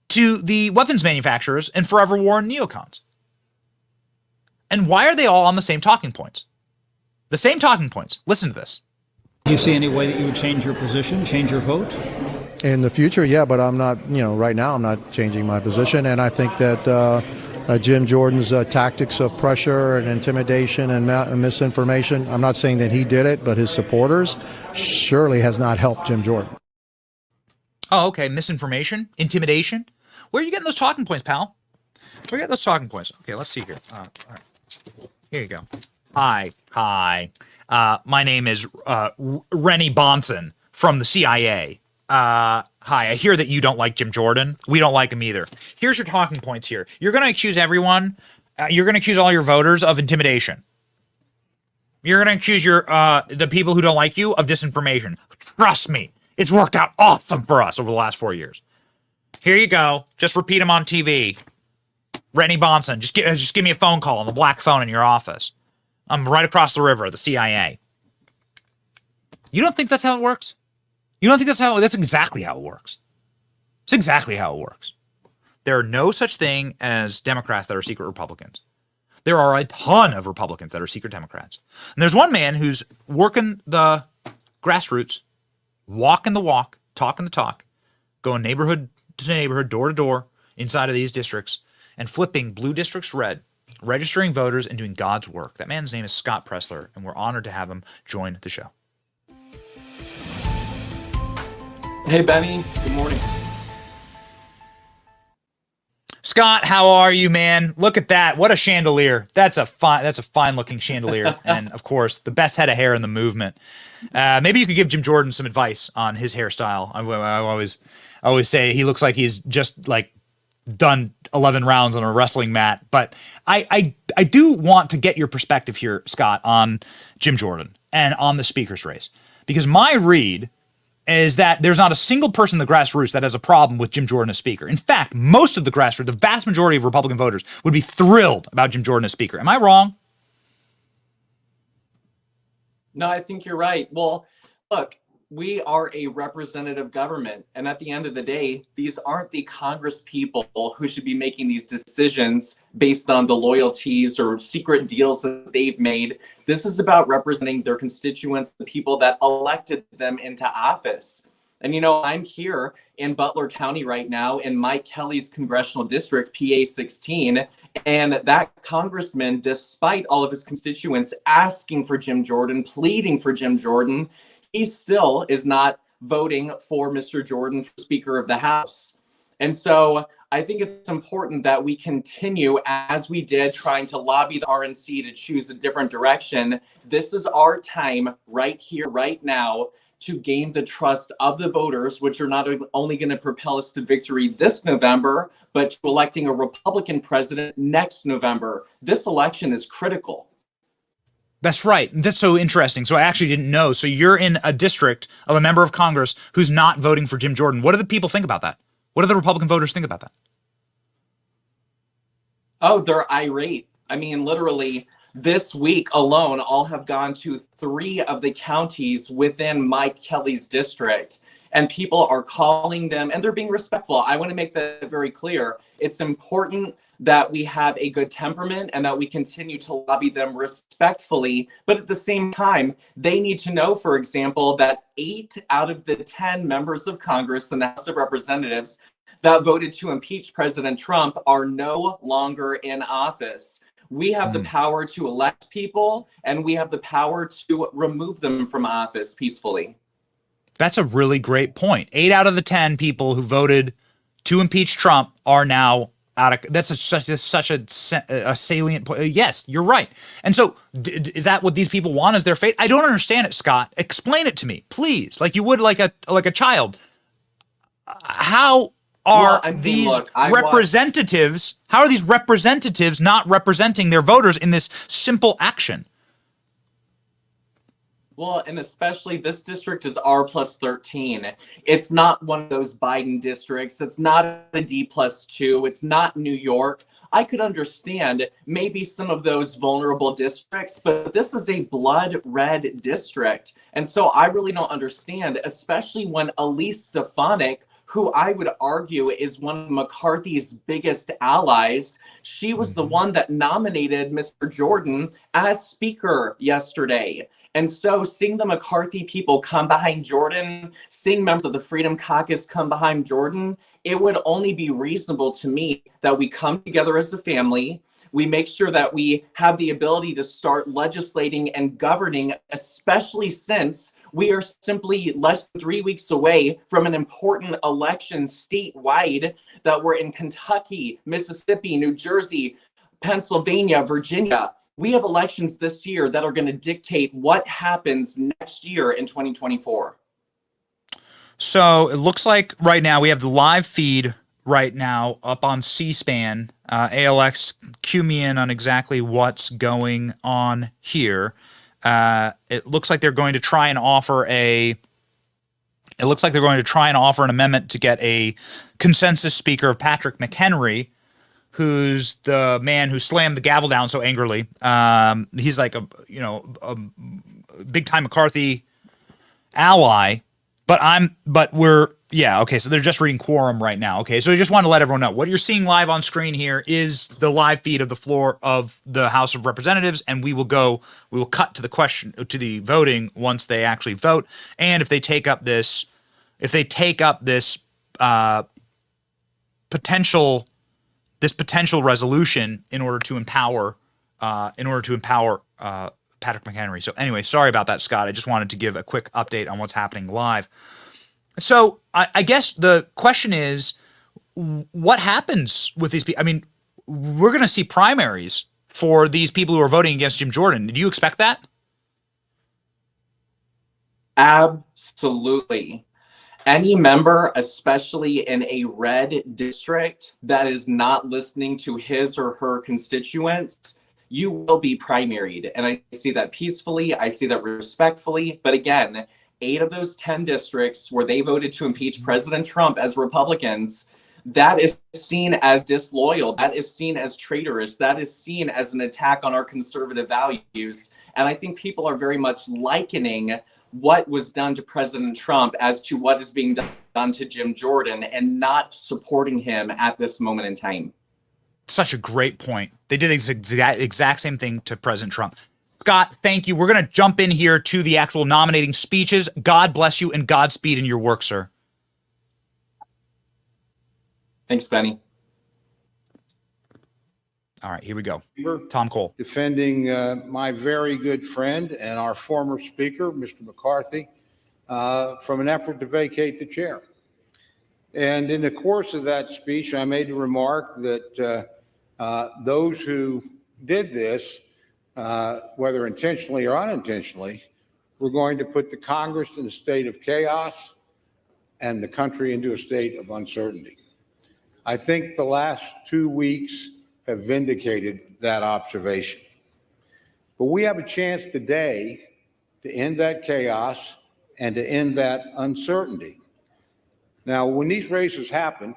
to the weapons manufacturers and forever war and neocons. And why are they all on the same talking points? The same talking points. Listen to this. Do you see any way that you would change your position, change your vote? In the future, yeah, but I'm not, right now I'm not changing my position. And I think that Jim Jordan's tactics of pressure and intimidation and misinformation, I'm not saying that he did it, but his supporters surely has not helped Jim Jordan. Oh, okay. Misinformation, intimidation. Where are you getting those talking points, pal? Where are you getting those talking points? Okay, let's see here. All right. Here you go. Hi. My name is Rennie Bonson from the CIA. Hi, I hear that you don't like Jim Jordan. We don't like him either. Here's your talking points here. You're going to accuse everyone. You're going to accuse all your voters of intimidation. You're going to accuse the people who don't like you of disinformation. Trust me, it's worked out awesome for us over the last 4 years. Here you go. Just repeat them on TV. Rennie Bonson, just give me a phone call on the black phone in your office. I'm right across the river, the CIA. You don't think that's how it works? You don't think that's exactly how it works. It's exactly how it works. There are no such thing as Democrats that are secret Republicans. There are a ton of Republicans that are secret Democrats. And there's one man who's working the grassroots, walking the walk, talking the talk, going neighborhood to neighborhood, door to door, inside of these districts, and flipping blue districts red, registering voters and doing God's work. That man's name is Scott Pressler, and we're honored to have him join the show. Hey, Benny. Good morning. Scott, how are you, man? Look at that. What a chandelier. That's a fine looking chandelier. And of course, the best head of hair in the movement. Maybe you could give Jim Jordan some advice on his hairstyle. I always say he looks like he's just like done 11 rounds on a wrestling mat. But I do want to get your perspective here, Scott, on Jim Jordan and on the speaker's race. Because my read is that there's not a single person in the grassroots that has a problem with Jim Jordan as speaker. In fact, most of the grassroots, the vast majority of Republican voters would be thrilled about Jim Jordan as speaker. Am I wrong? No, I think you're right. Well, look, we are a representative government. And at the end of the day, these aren't the Congress people who should be making these decisions based on the loyalties or secret deals that they've made. This is about representing their constituents, the people that elected them into office. And, I'm here in Butler County right now in Mike Kelly's congressional district, PA 16. And that congressman, despite all of his constituents asking for Jim Jordan, pleading for Jim Jordan, he still is not voting for Mr. Jordan for Speaker of the House. And so I think it's important that we continue, as we did, trying to lobby the RNC to choose a different direction. This is our time right here, right now, to gain the trust of the voters, which are not only going to propel us to victory this November, but to electing a Republican president next November. This election is critical. That's right. That's so interesting. So I actually didn't know. So you're in a district of a member of Congress who's not voting for Jim Jordan. What do the people think about that? What do the Republican voters think about that? Oh, they're irate. I mean, literally, this week alone, I'll have gone to 3 of the counties within Mike Kelly's district, and people are calling them, and they're being respectful. I want to make that very clear. It's important that we have a good temperament and that we continue to lobby them respectfully. But at the same time, they need to know, for example, that 8 out of the 10 members of Congress in the House of Representatives that voted to impeach President Trump are no longer in office. We have the power to elect people, and we have the power to remove them from office peacefully. That's a really great point. 8 out of the 10 people who voted to impeach Trump are now out of. That's such a salient point. Yes, you're right. And so, is that what these people want? Is their fate? I don't understand it, Scott. Explain it to me, please, like you would like a child. How are these representatives? How are these representatives not representing their voters in this simple action? Well, and especially this district is R+13. It's not one of those Biden districts. It's not a D+2. It's not New York. I could understand maybe some of those vulnerable districts, but this is a blood red district. And so I really don't understand, especially when Elise Stefanik, who I would argue is one of McCarthy's biggest allies, she was the one that nominated Mr. Jordan as Speaker yesterday. And so seeing the McCarthy people come behind Jordan, seeing members of the Freedom Caucus come behind Jordan, it would only be reasonable to me that we come together as a family. We make sure that we have the ability to start legislating and governing, especially since we are simply less than 3 weeks away from an important election statewide that we're in Kentucky, Mississippi, New Jersey, Pennsylvania, Virginia. We have elections this year that are going to dictate what happens next year in 2024. So it looks like right now we have the live feed right now up on C-SPAN. ALX, cue me in on exactly what's going on here. It looks like they're going to try and offer an amendment to get a consensus speaker of Patrick McHenry, who's the man who slammed the gavel down so angrily. He's like a big time McCarthy ally, so they're just reading quorum right now. Okay, so I just want to let everyone know what you're seeing live on screen here is the live feed of the floor of the House of Representatives, and we will cut to the voting once they actually vote, and if they take up this potential resolution in order to empower Patrick McHenry. So anyway, sorry about that, Scott. I just wanted to give a quick update on what's happening live. So I guess the question is, what happens with these people? I mean, we're going to see primaries for these people who are voting against Jim Jordan. Did you expect that? Absolutely. Any member, especially in a red district, that is not listening to his or her constituents, you will be primaried. And I see that peacefully. I see that respectfully. But again, 8 of those 10 districts where they voted to impeach President Trump as Republicans, that is seen as disloyal. That is seen as traitorous. That is seen as an attack on our conservative values. And I think people are very much likening what was done to President Trump as to what is being done to Jim Jordan and not supporting him at this moment in time. Such a great point. They did the exact same thing to President Trump. Scott, thank you. We're going to jump in here to the actual nominating speeches. God bless you and Godspeed in your work, sir. Thanks, Benny. All right, here we go. Tom Cole. Defending my very good friend and our former speaker, Mr. McCarthy, from an effort to vacate the chair. And in the course of that speech, I made the remark that those who did this, whether intentionally or unintentionally, were going to put the Congress in a state of chaos and the country into a state of uncertainty. I think the last 2 weeks have vindicated that observation. But we have a chance today to end that chaos and to end that uncertainty. Now, when these races happen,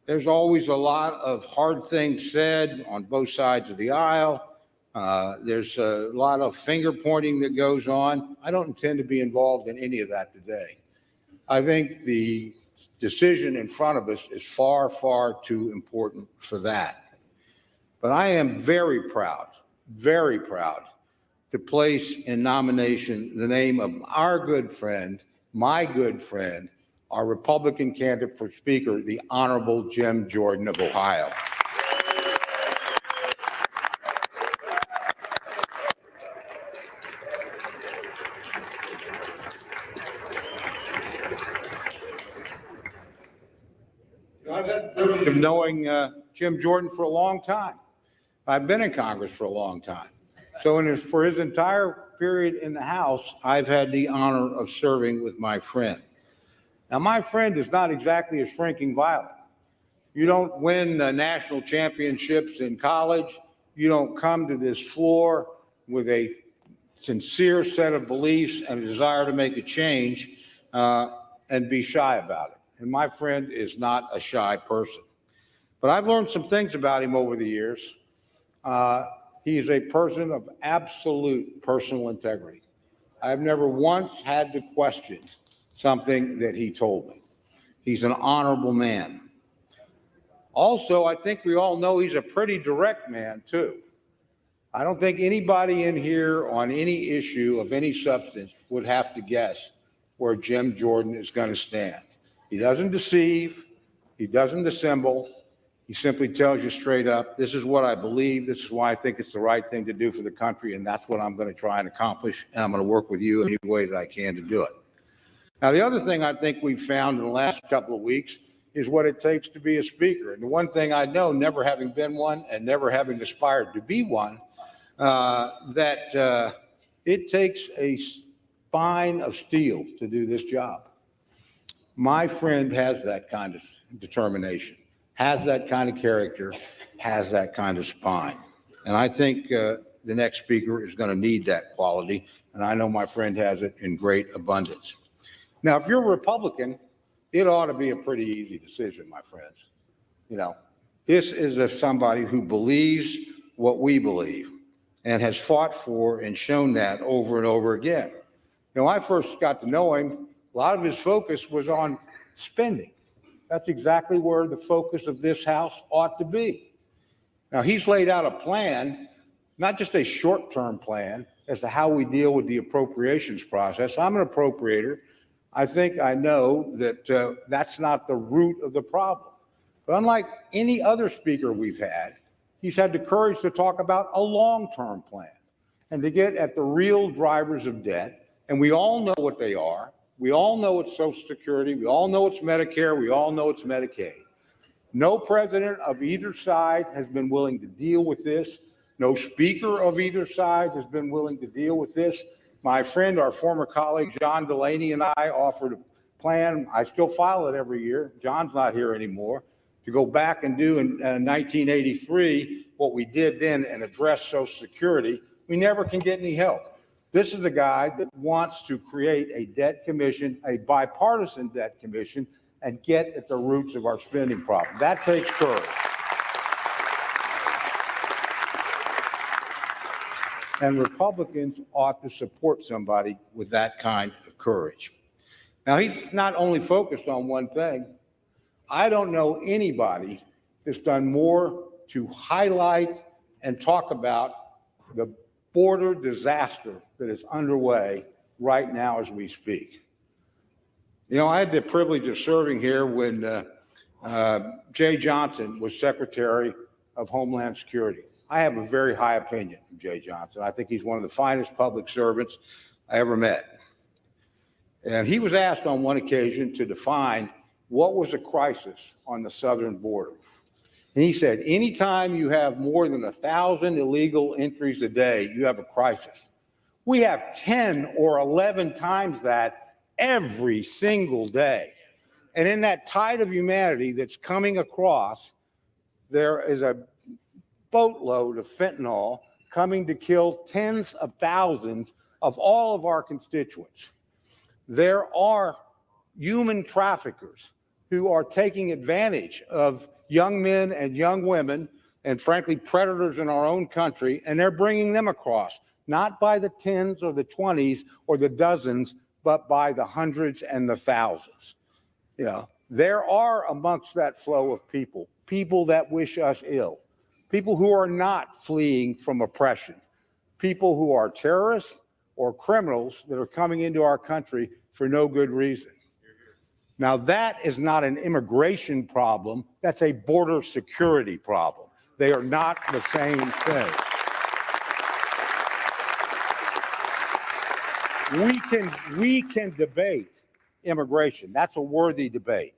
there's always a lot of hard things said on both sides of the aisle. There's a lot of finger pointing that goes on. I don't intend to be involved in any of that today. I think the decision in front of us is far, far too important for that. But I am very proud to place in nomination the name of our good friend, my good friend, our Republican candidate for Speaker, the Honorable Jim Jordan of Ohio. I've had the privilege of knowing Jim Jordan for a long time. I've been in Congress for a long time. So for his entire period in the House, I've had the honor of serving with my friend. Now, my friend is not exactly a shrinking violet. You don't win national championships in college. You don't come to this floor with a sincere set of beliefs and a desire to make a change and be shy about it. And my friend is not a shy person. But I've learned some things about him over the years. He is a person of absolute personal integrity. I've never once had to question something that he told me. He's an honorable man. Also, I think we all know he's a pretty direct man, too. I don't think anybody in here on any issue of any substance would have to guess where Jim Jordan is going to stand. He doesn't deceive. He doesn't dissemble. He simply tells you straight up, this is what I believe. This is why I think it's the right thing to do for the country. And that's what I'm going to try and accomplish. And I'm going to work with you any way that I can to do it. Now, the other thing I think we've found in the last couple of weeks is what it takes to be a speaker. And the one thing I know, never having been one and never having aspired to be one, that it takes a spine of steel to do this job. My friend has that kind of determination, has that kind of character, has that kind of spine. And I think the next speaker is going to need that quality. And I know my friend has it in great abundance. Now, if you're a Republican, it ought to be a pretty easy decision, my friends. You know, this is somebody who believes what we believe and has fought for and shown that over and over again. You know, I first got to know him, a lot of his focus was on spending. That's exactly where the focus of this House ought to be. Now, he's laid out a plan, not just a short-term plan, as to how we deal with the appropriations process. I'm an appropriator. I think I know that that's not the root of the problem. But unlike any other speaker we've had, he's had the courage to talk about a long-term plan and to get at the real drivers of debt. And we all know what they are. We all know it's Social Security. We all know it's Medicare. We all know it's Medicaid. No president of either side has been willing to deal with this. No speaker of either side has been willing to deal with this. My friend, our former colleague, John Delaney, and I offered a plan. I still file it every year. John's not here anymore. To go back and do in 1983 what we did then and address Social Security. We never can get any help. This is a guy that wants to create a debt commission, a bipartisan debt commission, and get at the roots of our spending problem. That takes courage. And Republicans ought to support somebody with that kind of courage. Now, he's not only focused on one thing. I don't know anybody that's done more to highlight and talk about the border disaster that is underway right now as we speak. You know, I had the privilege of serving here when Jay Johnson was Secretary of Homeland Security. I have a very high opinion of Jay Johnson. I think he's one of the finest public servants I ever met. And he was asked on one occasion to define what was a crisis on the southern border. And he said, anytime you have more than 1,000 illegal entries a day, you have a crisis. We have 10 or 11 times that every single day. And in that tide of humanity that's coming across, there is a boatload of fentanyl coming to kill tens of thousands of all of our constituents. There are human traffickers who are taking advantage of young men and young women and frankly predators in our own country, and they're bringing them across, not by the tens or the 20s or the dozens, but by the hundreds and the thousands. You know, there are amongst that flow of people that wish us ill. People who are not fleeing from oppression, people who are terrorists or criminals that are coming into our country for no good reason. Now, that is not an immigration problem. That's a border security problem. They are not the same thing. We can debate immigration. That's a worthy debate.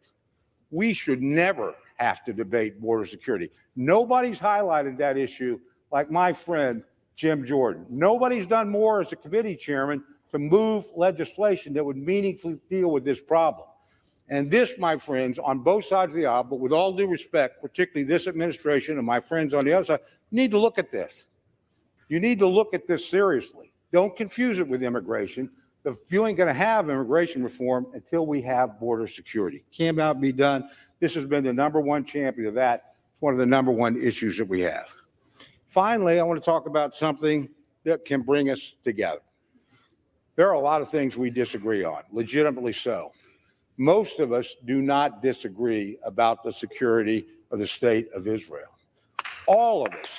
We should never have to debate border security. Nobody's highlighted that issue like my friend, Jim Jordan. Nobody's done more as a committee chairman to move legislation that would meaningfully deal with this problem. And this, my friends, on both sides of the aisle, but with all due respect, particularly this administration and my friends on the other side, need to look at this. You need to look at this seriously. Don't confuse it with immigration. You ain't going to have immigration reform until we have border security. Cannot be done. This has been the #1 champion of that It's one of the number one issues that we have. Finally, I want to talk about something that can bring us together. There are a lot of things we disagree on, legitimately so. Most of us do not disagree about the security of the state of Israel. All of us.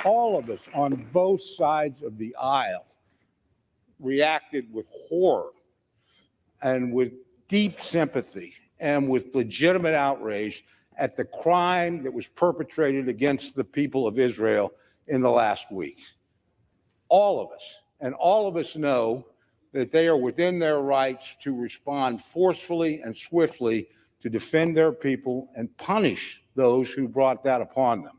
All of us on both sides of the aisle reacted with horror and with deep sympathy and with legitimate outrage at the crime that was perpetrated against the people of Israel in the last week. All of us, and all of us know that they are within their rights to respond forcefully and swiftly to defend their people and punish those who brought that upon them.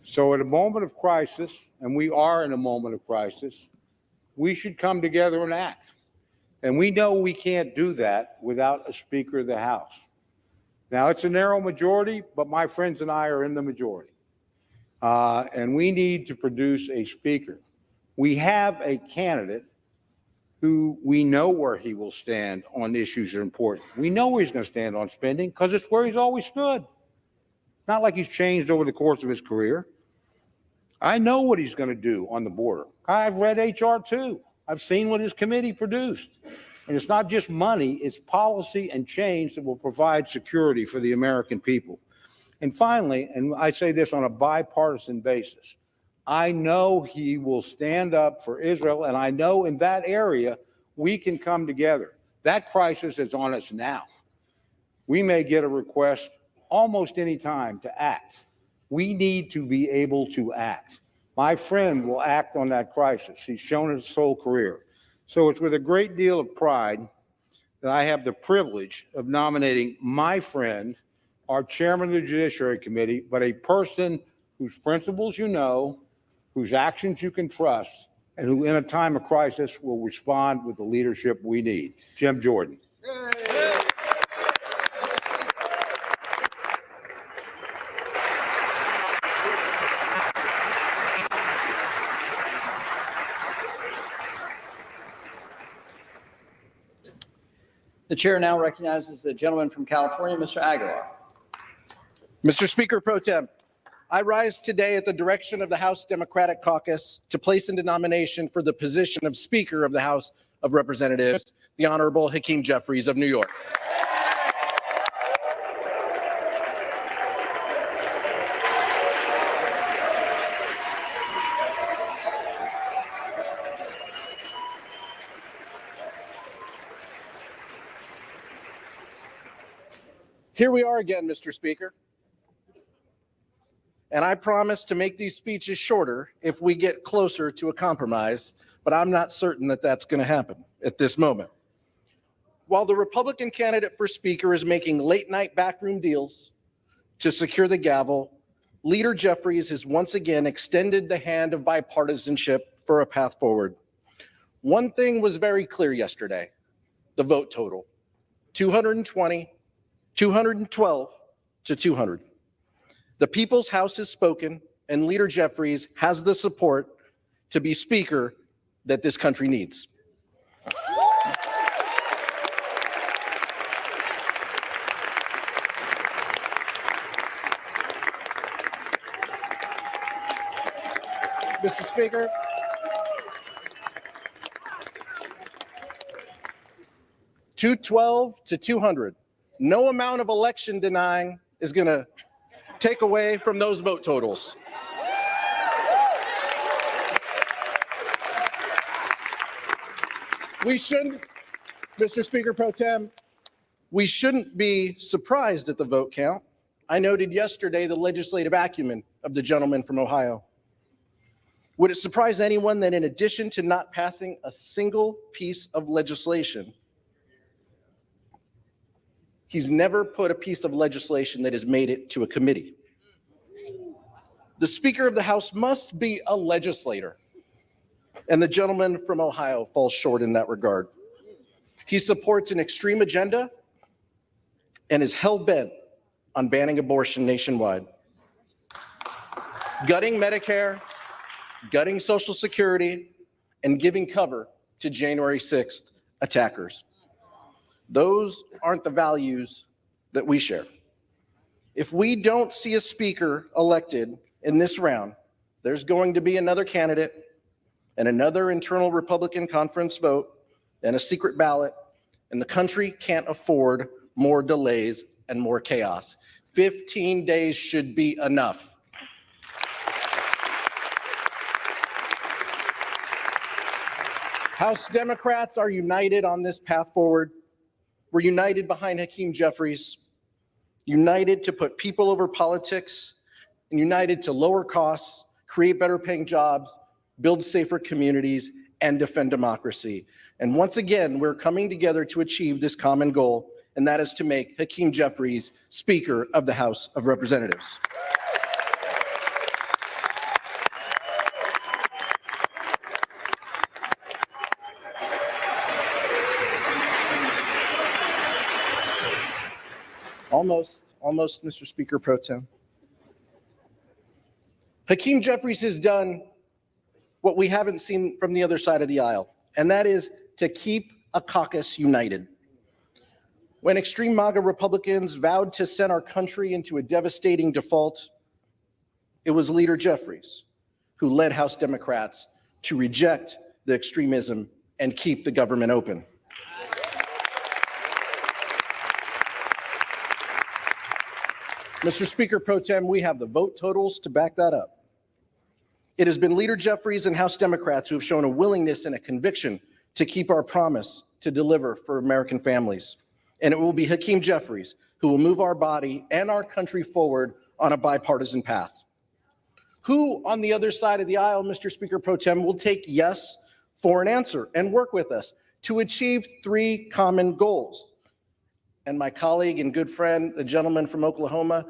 So at a moment of crisis, and we are in a moment of crisis, we should come together and act. And we know we can't do that without a Speaker of the House. Now, it's a narrow majority, but my friends and I are in the majority. And we need to produce a Speaker. We have a candidate who we know where he will stand on issues that are important. We know where he's going to stand on spending because it's where he's always stood. Not like he's changed over the course of his career. I know what he's going to do on the border. I've read HR 2. I've seen what his committee produced. And it's not just money, it's policy and change that will provide security for the American people. And finally, and I say this on a bipartisan basis, I know he will stand up for Israel, and I know in that area we can come together. That crisis is on us now. We may get a request almost any time to act. We need to be able to act. My friend will act on that crisis. He's shown it his whole career. So it's with a great deal of pride that I have the privilege of nominating my friend, our chairman of the Judiciary Committee, but a person whose principles you know, whose actions you can trust, and who in a time of crisis will respond with the leadership we need. Jim Jordan. The chair now recognizes the gentleman from California, Mr. Aguilar. Mr. Speaker Pro Tem, I rise today at the direction of the House Democratic Caucus to place into nomination for the position of Speaker of the House of Representatives, the Honorable Hakeem Jeffries of New York. Here we are again, Mr. Speaker. And I promise to make these speeches shorter if we get closer to a compromise, but I'm not certain that that's going to happen at this moment. While the Republican candidate for Speaker is making late-night backroom deals to secure the gavel, Leader Jeffries has once again extended the hand of bipartisanship for a path forward. One thing was very clear yesterday: the vote total, 220, 212 to 200. The People's House has spoken, and Leader Jeffries has the support to be Speaker that this country needs. Mr. Speaker, (212 to 200). No amount of election denying is going to take away from those vote totals. We shouldn't, Mr. Speaker Pro Tem, we shouldn't be surprised at the vote count. I noted yesterday the legislative acumen of the gentleman from Ohio. Would it surprise anyone that in addition to not passing a single piece of legislation, He's never put a piece of legislation that has made it to a committee. The Speaker of the House must be a legislator, and the gentleman from Ohio falls short in that regard. He supports an extreme agenda and is hell-bent on banning abortion nationwide, gutting Medicare, gutting Social Security, and giving cover to January 6th attackers. Those aren't the values that we share. If we don't see a speaker elected in this round, there's going to be another candidate and another internal Republican conference vote and a secret ballot, and the country can't afford more delays and more chaos. 15 days should be enough. House Democrats are united on this path forward. We're united behind Hakeem Jeffries, united to put people over politics, and united to lower costs, create better paying jobs, build safer communities, and defend democracy. And once again, we're coming together to achieve this common goal, and that is to make Hakeem Jeffries Speaker of the House of Representatives. Almost, Mr. Speaker Pro Tem. Hakeem Jeffries has done what we haven't seen from the other side of the aisle, and that is to keep a caucus united. When extreme MAGA Republicans vowed to send our country into a devastating default, it was Leader Jeffries who led House Democrats to reject the extremism and keep the government open. Mr. Speaker Pro Tem, we have the vote totals to back that up. It has been Leader Jeffries and House Democrats who have shown a willingness and a conviction to keep our promise to deliver for American families. And it will be Hakeem Jeffries who will move our body and our country forward on a bipartisan path. Who on the other side of the aisle, Mr. Speaker Pro Tem, will take yes for an answer and work with us to achieve three common goals? And my colleague and good friend, the gentleman from Oklahoma,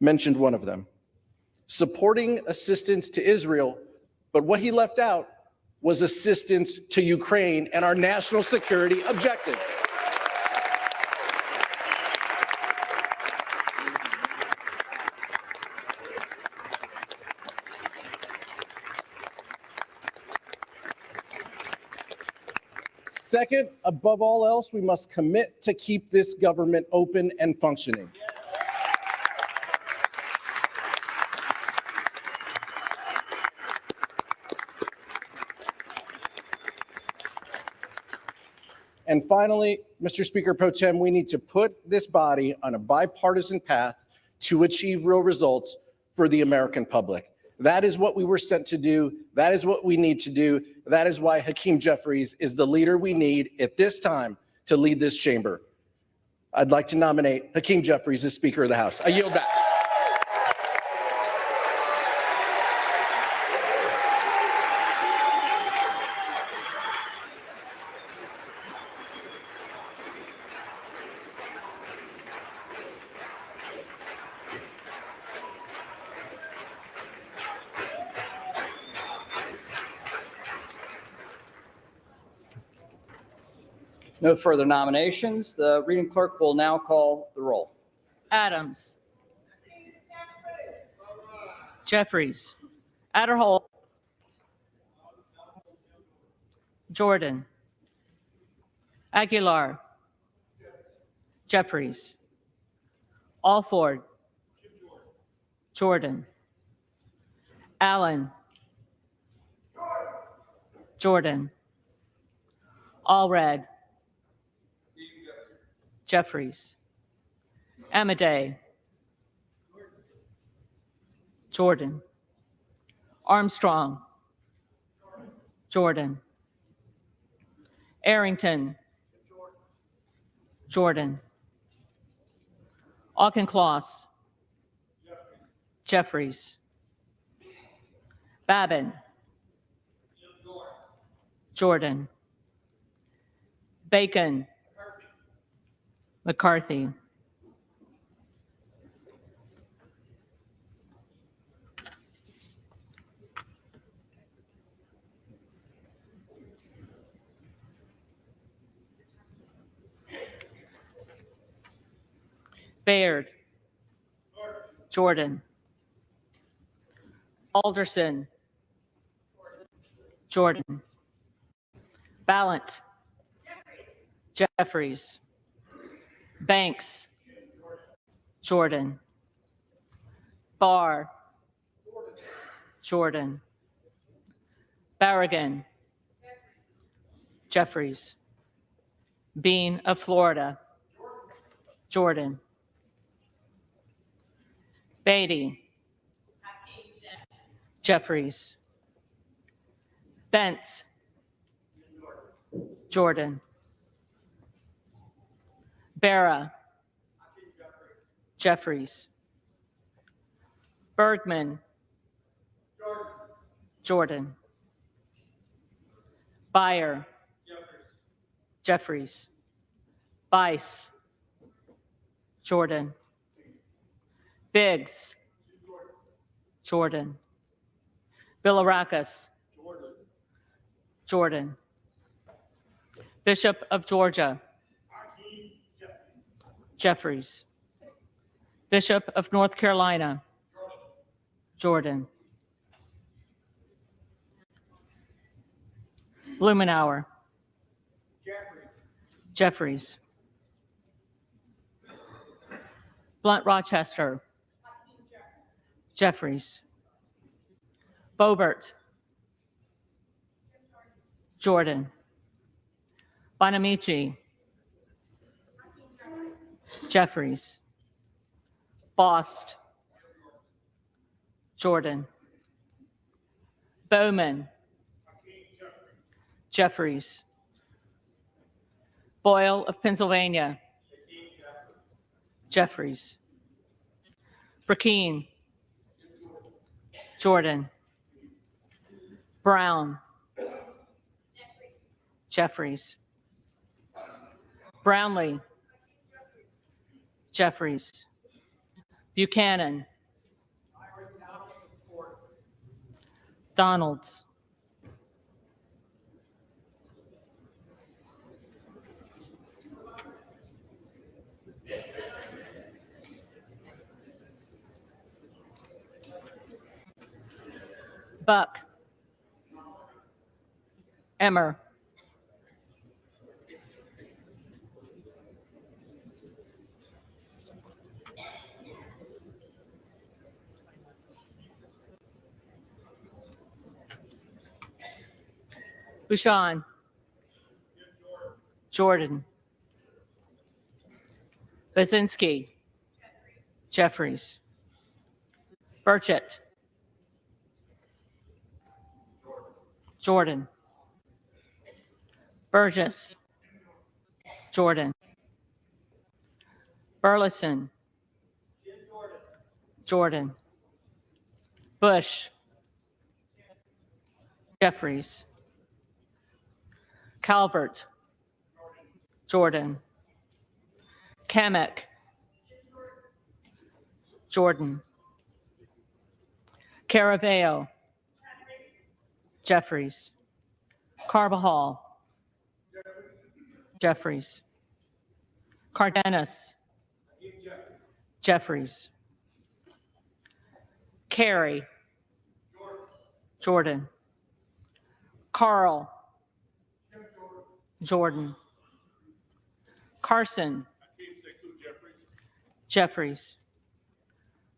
mentioned one of them. Supporting assistance to Israel, but what he left out was assistance to Ukraine and our national security objectives. Second, above all else, we must commit to keep this government open and functioning. And finally, Mr. Speaker Pro Tem, we need to put this body on a bipartisan path to achieve real results for the American public. That is what we were sent to do. That is what we need to do. That is why Hakeem Jeffries is the leader we need at this time to lead this chamber. I'd like to nominate Hakeem Jeffries as Speaker of the House. I yield back. No further nominations. The reading clerk will now call the roll. Adams. Jeffries. Adderholt. Jordan. Aguilar. Jeffries. Alford. Jordan. Allen. Jordan. Allred. Jeffries. Amadei. Jordan. Armstrong. Jordan. Arrington. Jordan. Auchincloss. Jeffries. Babin. Jordan. Bacon. McCarthy. Baird. Jordan. Alderson. Jordan. Ballant. Jeffries. Banks. Jordan. Barr. Jordan. Barragan. Jeffries. Bean of Florida. Jordan. Beatty. Jeffries. Bentz. Jordan. Barra. Jeffries. Bergman. Jordan. Beyer. Jeffries. Bice. Jordan. Biggs. Jordan. Bilirakis. Jordan. Bishop of Georgia. Jeffries. Bishop of North Carolina. Jordan. Blumenauer. Jeffries. Blunt Rochester. Jeffries. Boebert. Jordan. Bonamici. Jeffries. Bost. Jordan. Bowman. Jeffries. Boyle of Pennsylvania. Jeffries. Burkeen. Jordan. Brown. Jeffries. Brownlee. Jeffries. Buchanan. Donalds. Buck. Emmer. Bouchon. Jordan. Basinski. Jeffries. Burchett. Jordan. Burgess. Jordan. Burleson. Jordan. Bush. Jeffries. Calvert. Jordan. Kamek. Jordan. Caraveo. Jeffries. Carbajal. Jeffries. Cardenas. Jeffries. Carey. Jordan. Carl. Jordan. Carson. Jeffries.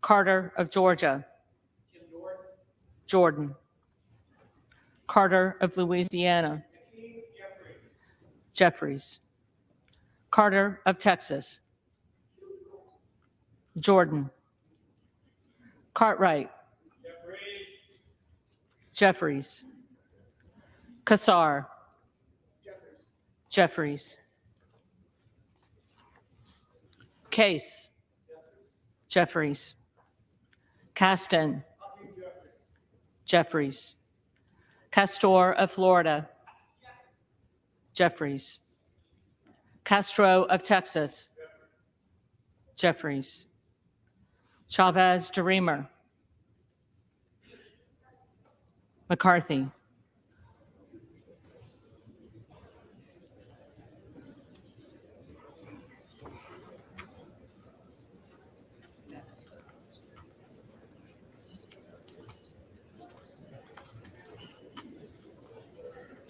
Carter of Georgia. Jordan. Carter of Louisiana. Jeffries. Carter of Texas. Jordan. Cartwright. Jeffries. Kassar. Jeffries. Case. Jeffries. Caston. Jeffries. Castor of Florida. Jeffries. Castro of Texas. Jeffries. Chavez DeRemer. McCarthy.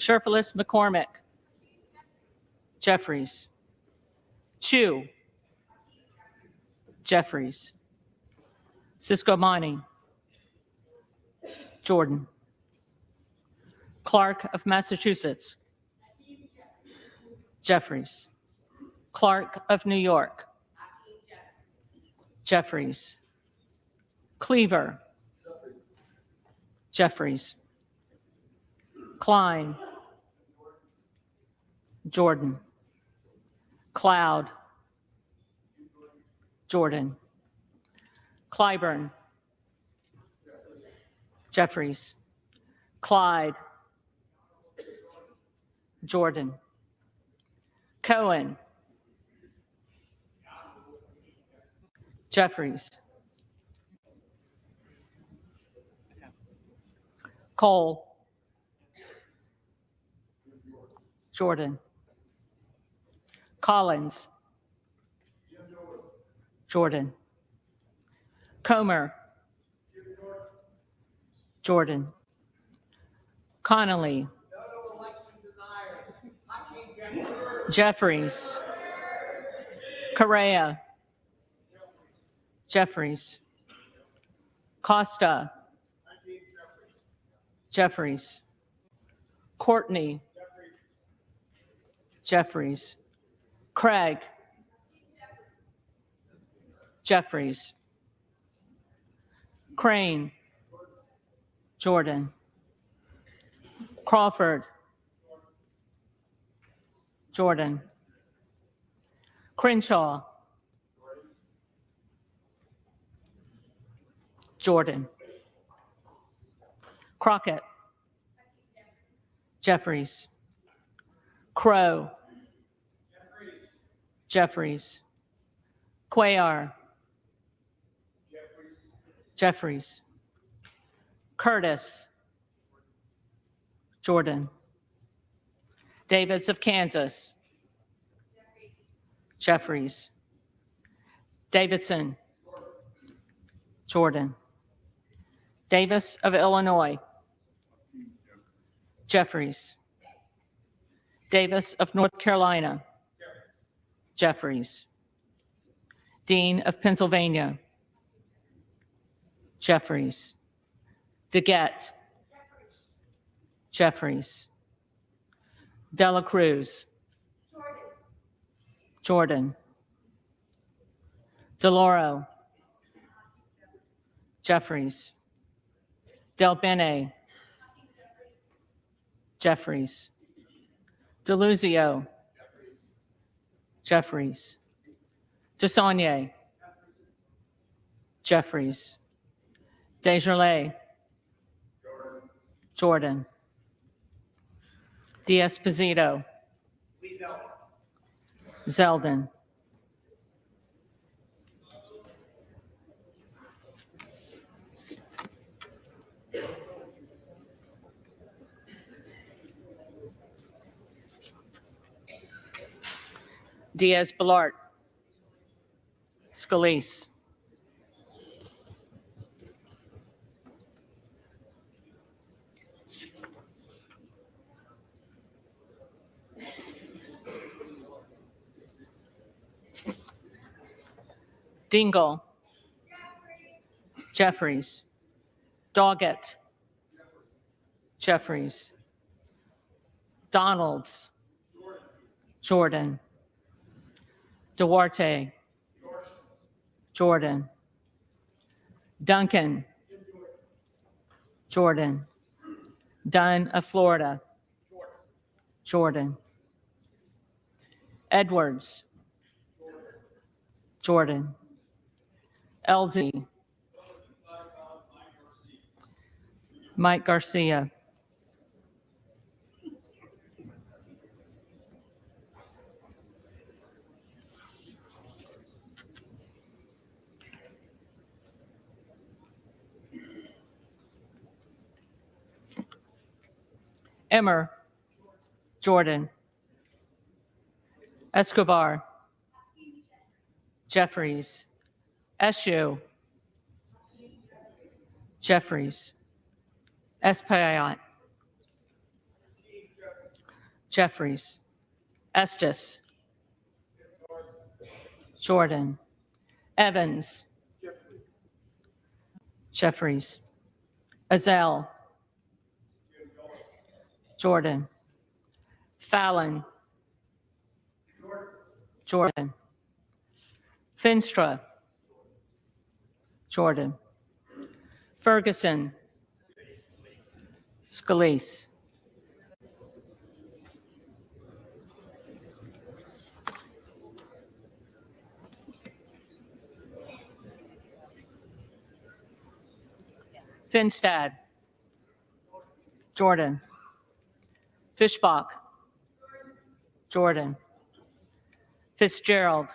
Sherfilis McCormick. Jeffries. Chu. Jeffries. Ciscomani. Jordan. Clark of Massachusetts. Jeffries. Clark of New York. Jeffries. Cleaver. Jeffries. Klein. Jordan. Cloud. Jordan. Clyburn. Jeffries. Clyde. Jordan. Cohen. Jeffries. Cole. Jordan. Collins. Jordan. Comer. Jordan. Connolly. Jeffries. Correa. Jeffries. Costa. Jeffries. Courtney. Jeffries. Craig. Jeffries. Crane. Jordan. Crawford. Jordan. Crenshaw. Jordan. Crockett. Jeffries. Crow. Jeffries. Cuellar. Jeffries. Curtis. Jordan. Davids of Kansas. Jeffries. Davidson. Jordan. Davis of Illinois. Jeffries. Davis of North Carolina. Jeffries. Dean of Pennsylvania. Jeffries. DeGette. Jeffries. Dela Cruz. Jordan. DeLauro. Jeffries. Del Bene. Jeffries. DeLuzio. Jeffries. DeSaulnier. Jeffries. Desjardins. Jordan. D'Esposito. Zeldin. Diaz-Balart. Scalise. Dingell. Jeffries. Doggett. Jeffries. Donalds. Jordan. Duarte. Jordan. Duncan. Jordan. Dunn of Florida. Jordan. Edwards. Jordan. LZ. Mike Garcia. Emmer. Jordan. Escobar. Jeffries. Eshoo. Jeffries. Espaillat. Jeffries. Estes. Jordan. Evans. Jeffries. Azell. Jordan. Fallon. Jordan. Finstra. Jordan. Ferguson. Scalise. Finstad. Jordan. Fishbach. Jordan. Fitzgerald.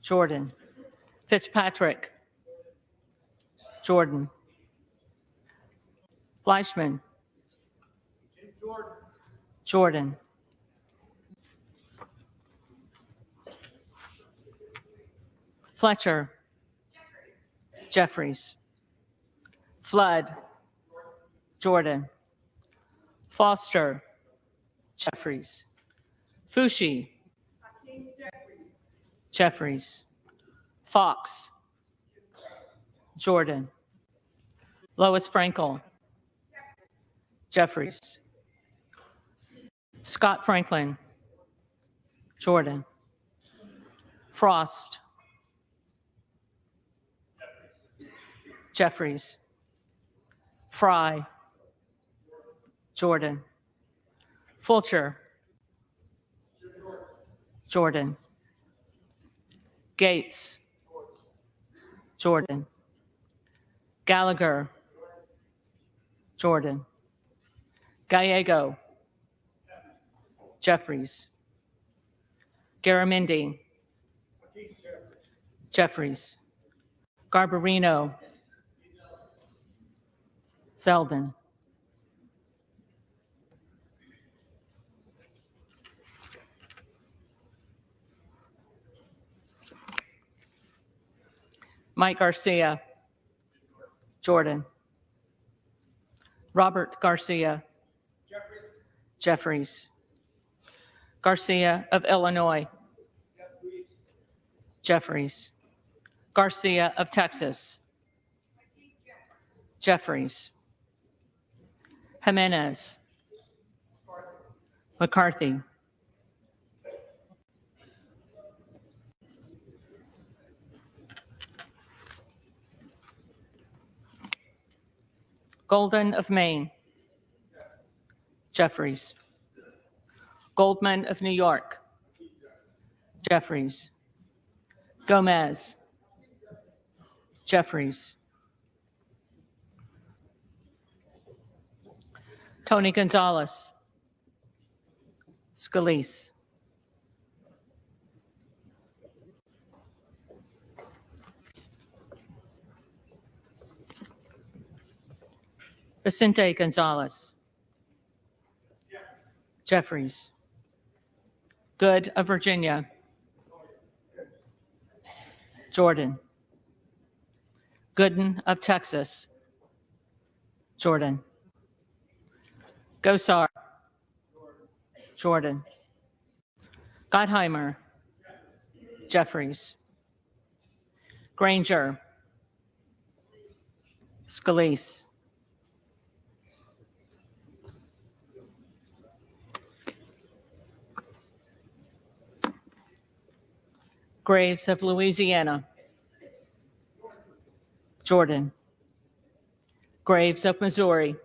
Jordan. Fitzpatrick. Jordan. Fleischman. Jordan. Fletcher. Jeffries. Flood. Jordan. Foster. Jeffries. Fushi. Jeffries. Fox. Jordan. Lois Frankel. Jeffries. Scott Franklin. Jordan. Frost. Jeffries. Fry. Jordan. Fulcher. Jordan. Gates. Jordan. Gallagher. Jordan. Gallego. Jeffries. Garamendi. Jeffries. Garbarino. Zeldin. Mike Garcia. Jordan. Robert Garcia. Jeffries. Garcia of Illinois. Jeffries. Garcia of Texas. Jeffries. Jimenez. McCarthy. Golden of Maine. Jeffries. Goldman of New York. Jeffries. Gomez. Jeffries. Tony Gonzalez. Scalise. Vicente Gonzalez. Jeffries. Good of Virginia. Jordan. Gooden of Texas. Jordan. Gosar. Jordan. Gottheimer. Jeffries. Granger. Scalise. Graves of Louisiana. Jordan. Graves of Missouri.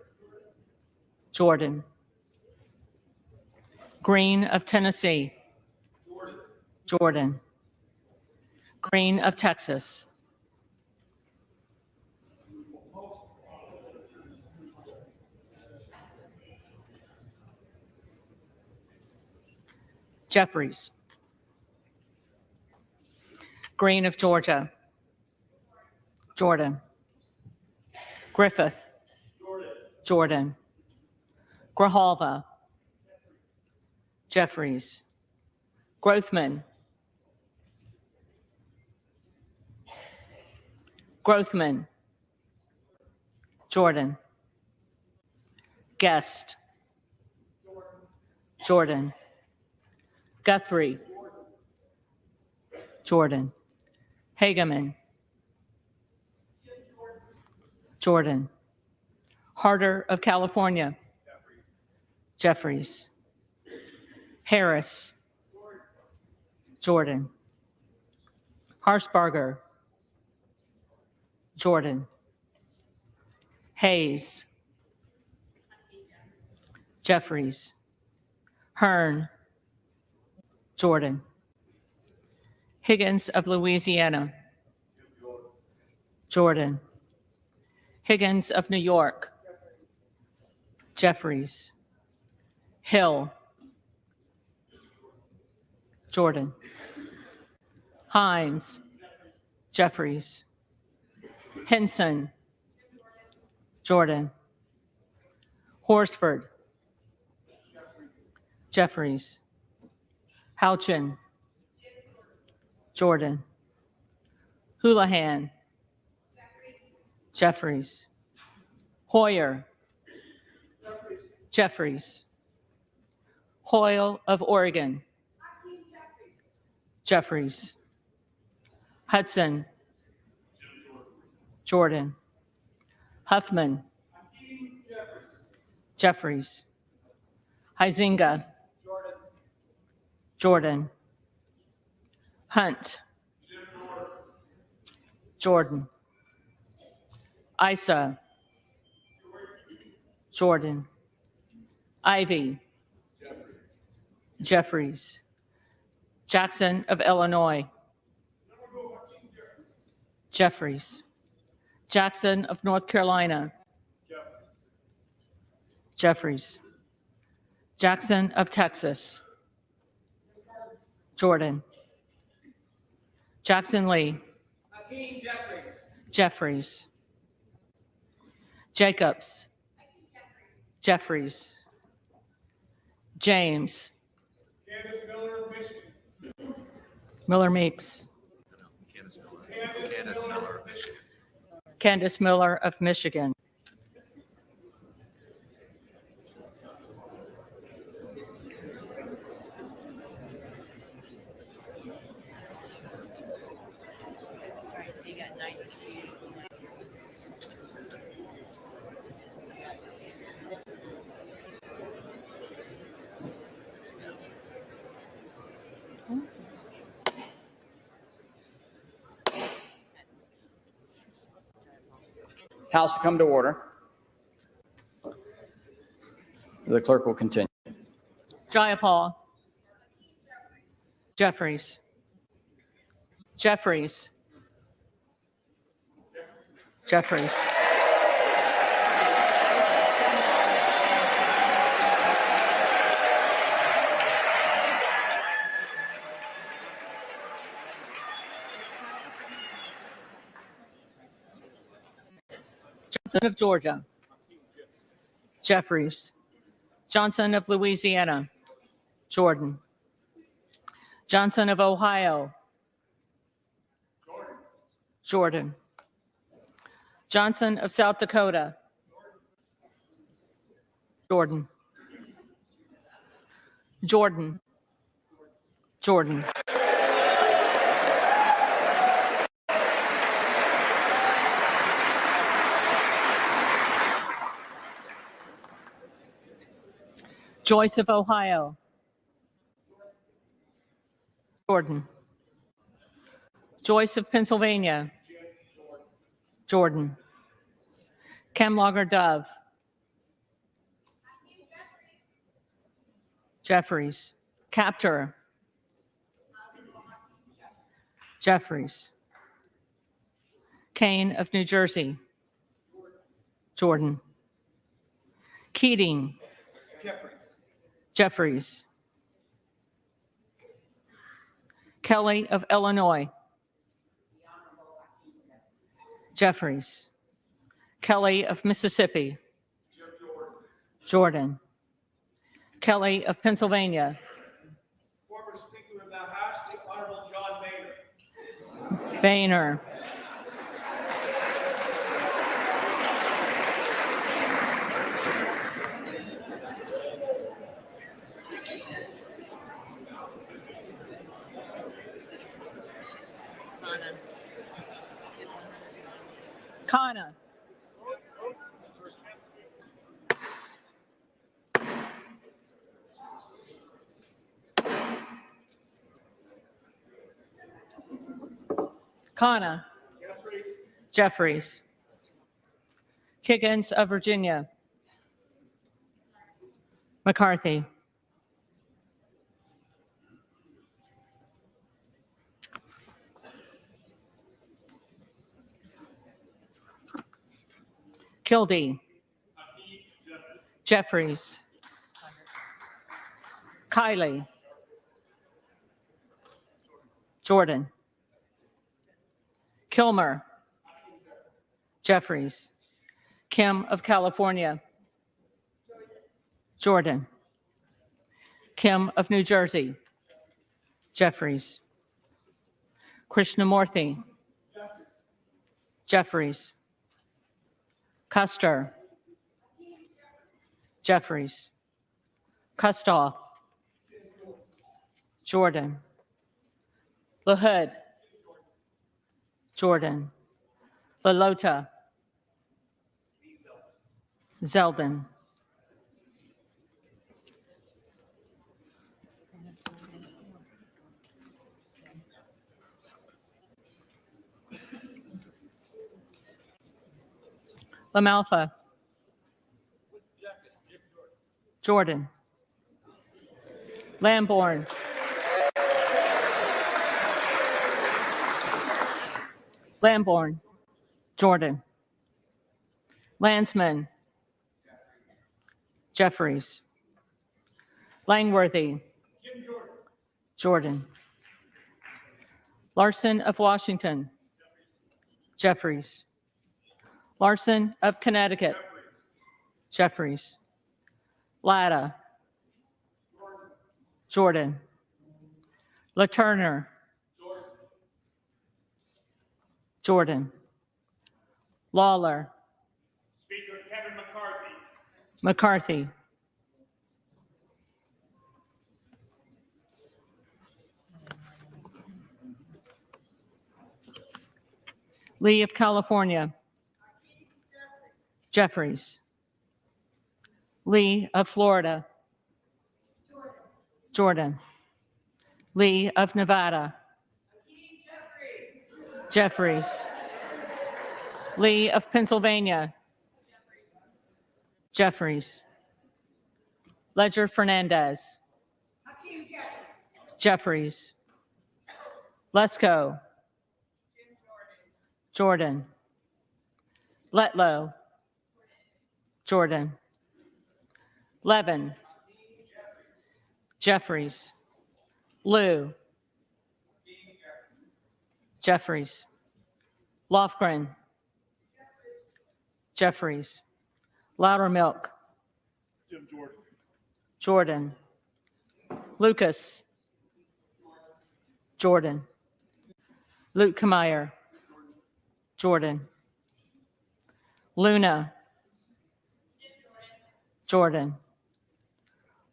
Jordan. Green of Tennessee. Jordan. Green of Texas. Jeffries. Green of Georgia. Jordan. Griffith. Jordan. Grijalva. Jeffries. Grothman. Grothman. Jordan. Guest. Jordan. Guthrie. Jordan. Hageman. Jordan. Harder of California. Jeffries. Harris. Jordan. Harshbarger. Jordan. Hayes. Jeffries. Hearn. Jordan. Higgins of Louisiana. Jordan. Higgins of New York. Jeffries. Hill. Jordan. Himes. Jeffries. Henson. Jordan. Horsford. Jeffries. Houchin. Jordan. Houlihan. Jeffries. Hoyer. Jeffries. Hoyle of Oregon. Jeffries. Hudson. Jordan. Huffman. Jeffries. Huizinga. Jordan. Hunt. Jordan. Issa. Jordan. Ivy. Jeffries. Jackson of Illinois. Jeffries. Jackson of North Carolina. Jeffries. Jackson of Texas. Jordan. Jackson Lee. Jeffries. Jacobs. Jeffries. James. Miller Meeks. Candace Miller of Michigan. House to come to order. The clerk will continue. Jayapal. Jeffries. Jeffries. Jeffries. Johnson of Georgia. Jeffries. Johnson of Louisiana. Jordan. Johnson of Ohio. Jordan. Johnson of South Dakota. Jordan. Jordan. Jordan. Joyce of Ohio. Jordan. Joyce of Pennsylvania. Jordan. Kemlager Dove. Jeffries. Captor. Jeffries. Kane of New Jersey. Jordan. Keating. Jeffries. Kelly of Illinois. Jeffries. Kelly of Mississippi. Jordan. Kelly of Pennsylvania. Former Speaker of the House, the Honorable John Boehner. Boehner. Kana. Kana. Jeffries. Kiggins of Virginia. McCarthy. Kildee. Jeffries. Kiley. Jordan. Kilmer. Jeffries. Kim of California. Jordan. Kim of New Jersey. Jeffries. Krishnamurthy. Jeffries. Custer. Jeffries. Kustoff. Jordan. LaHood. Jordan. LaLota. Zeldin. LaMalfa. Jordan. Lamborn. Lamborn. Jordan. Landsman. Jeffries. Langworthy. Jordan. Larson of Washington. Jeffries. Larson of Connecticut. Jeffries. Latta. Jordan. LaTurner. Jordan. Lawler. Speaker Kevin McCarthy. McCarthy. Lee of California. Jeffries. Lee of Florida. Jordan. Lee of Nevada. Jeffries. Lee of Pennsylvania. Jeffries. Ledger Fernandez. Jeffries. Lesko. Jordan. Letlow. Jordan. Levin. Jeffries. Liu. Jeffries. Lofgren. Jeffries. Loudermilk. Jim Jordan. Jordan. Lucas. Jordan. Luke Kameyer. Jordan. Luna. Jordan.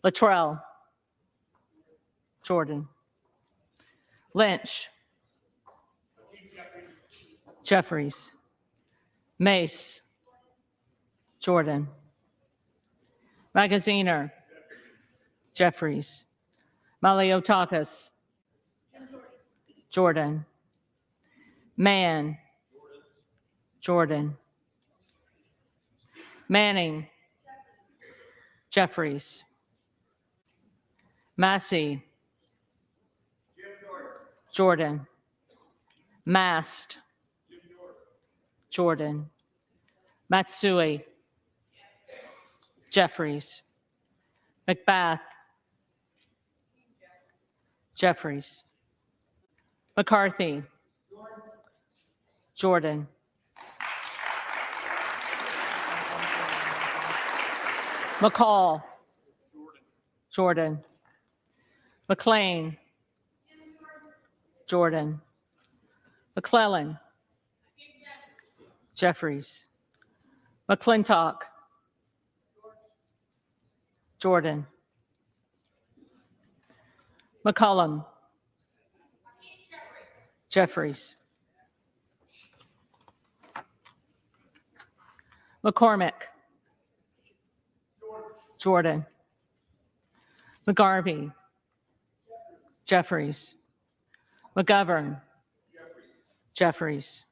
Luttrell. Jordan. Lynch. Jeffries. Mace. Jordan. Magaziner. Jeffries. Maliotakis. Jordan. Mann. Jordan. Manning. Jeffries. Massey. Jordan. Mast. Jordan. Matsui. Jeffries. McBath. Jeffries. McCarthy. Jordan. McCall. Jordan. McLean. Jordan. McClellan. Jeffries. McClintock. Jordan. McCollum. Jeffries. McCormick. Jordan. McGarvey. Jeffries. McGovern. Jeffries.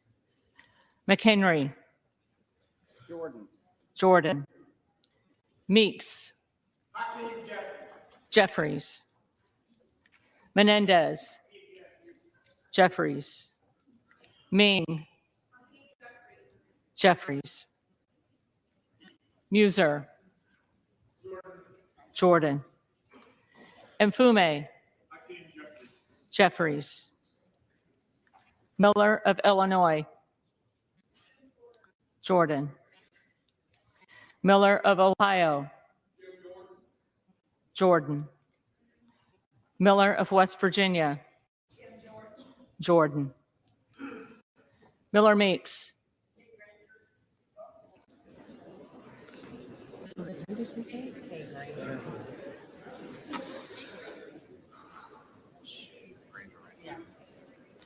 McHenry. Jordan. Meeks. Jeffries. Menendez. Jeffries. Ming. Jeffries. Muser. Jordan. Mfume. Jeffries. Miller of Illinois. Jordan. Miller of Ohio. Jordan. Miller of West Virginia. Jordan. Miller Meeks.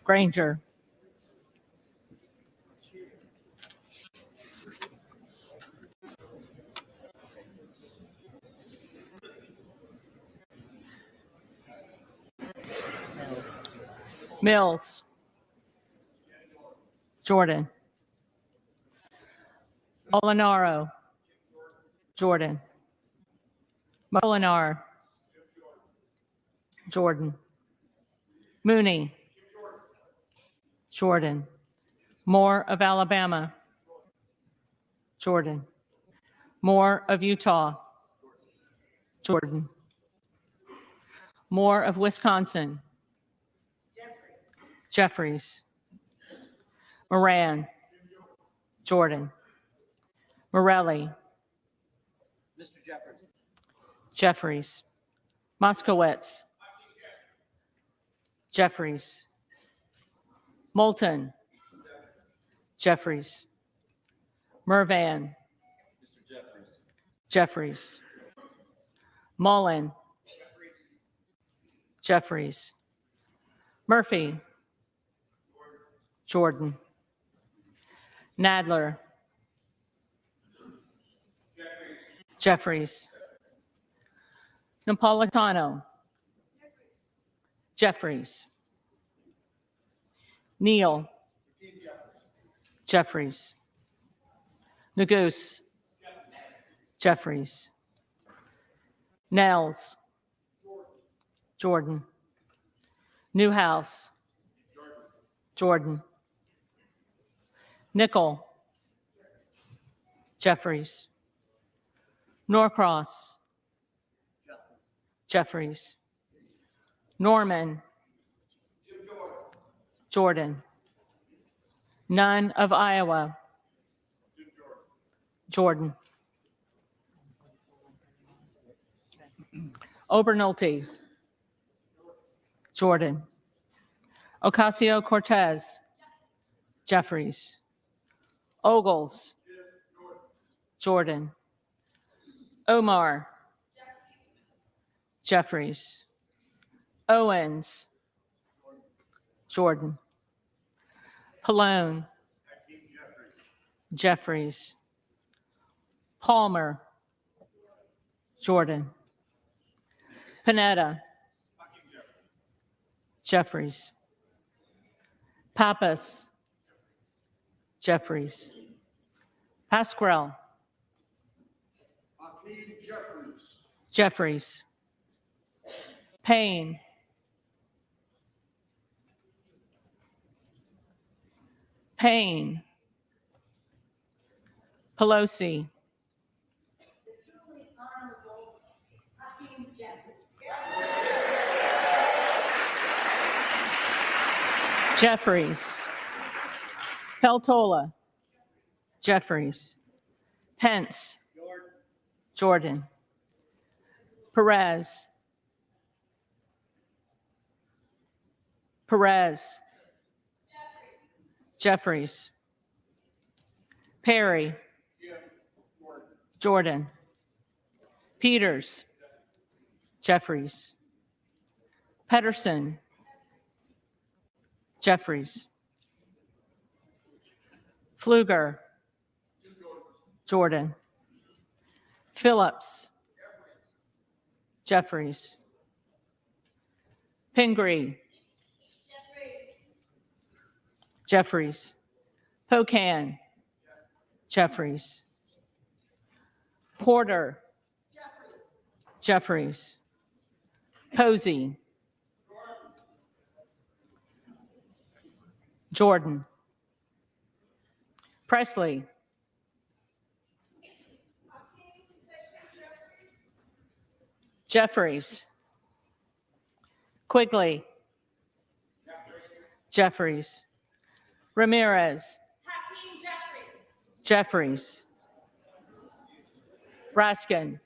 Granger. Mills. Jordan. Molinaro. Jordan. Molinar. Jordan. Mooney. Jordan. Moore of Alabama. Jordan. Moore of Utah. Jordan. Moore of Wisconsin. Jeffries. Moran. Jordan. Morelli. Mr. Jeffries. Jeffries. Moskowitz. Jeffries. Moulton. Jeffries. Mervan. Mr. Jeffries. Jeffries. Mullen. Jeffries. Murphy. Jordan. Nadler. Jeffries. Napolitano. Jeffries. Neal. Jeffries. Neguse. Jeffries. Nels. Jordan. Newhouse. Jordan. Nickel. Jeffries. Norcross. Jeffries. Norman. Jordan. Nunn of Iowa. Jordan. Obernolte. Jordan. Ocasio-Cortez. Jeffries. Ogles. Jordan. Omar. Jeffries. Owens. Jordan. Pallone. Jeffries. Palmer. Jordan. Panetta. Jeffries. Pappas. Jeffries. Pasquarel. Jeffries. Payne. Payne. Pelosi. Jeffries. Peltola. Jeffries. Pence. Jordan. Perez. Perez. Jeffries. Perry. Jordan. Peters. Jeffries. Pedersen. Jeffries. Pfluger. Jordan. Phillips. Jeffries. Pingree. Jeffries. Pocan. Jeffries. Porter. Jeffries. Posey. Jordan. Presley. Jeffries. Quigley. Jeffries. Ramirez. Jeffries. Raskin.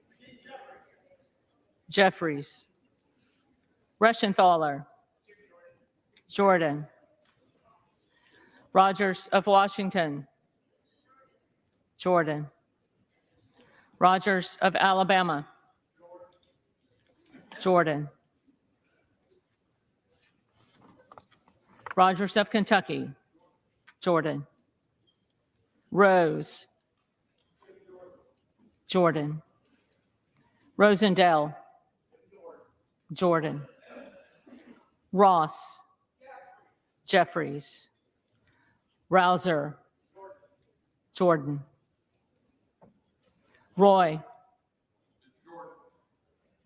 Jeffries. Reschenthaler. Jordan. Rogers of Washington. Jordan. Rogers of Alabama. Jordan. Rogers of Kentucky. Jordan. Rose. Jordan. Rosendale. Jordan. Ross. Jeffries. Rouser. Jordan. Roy.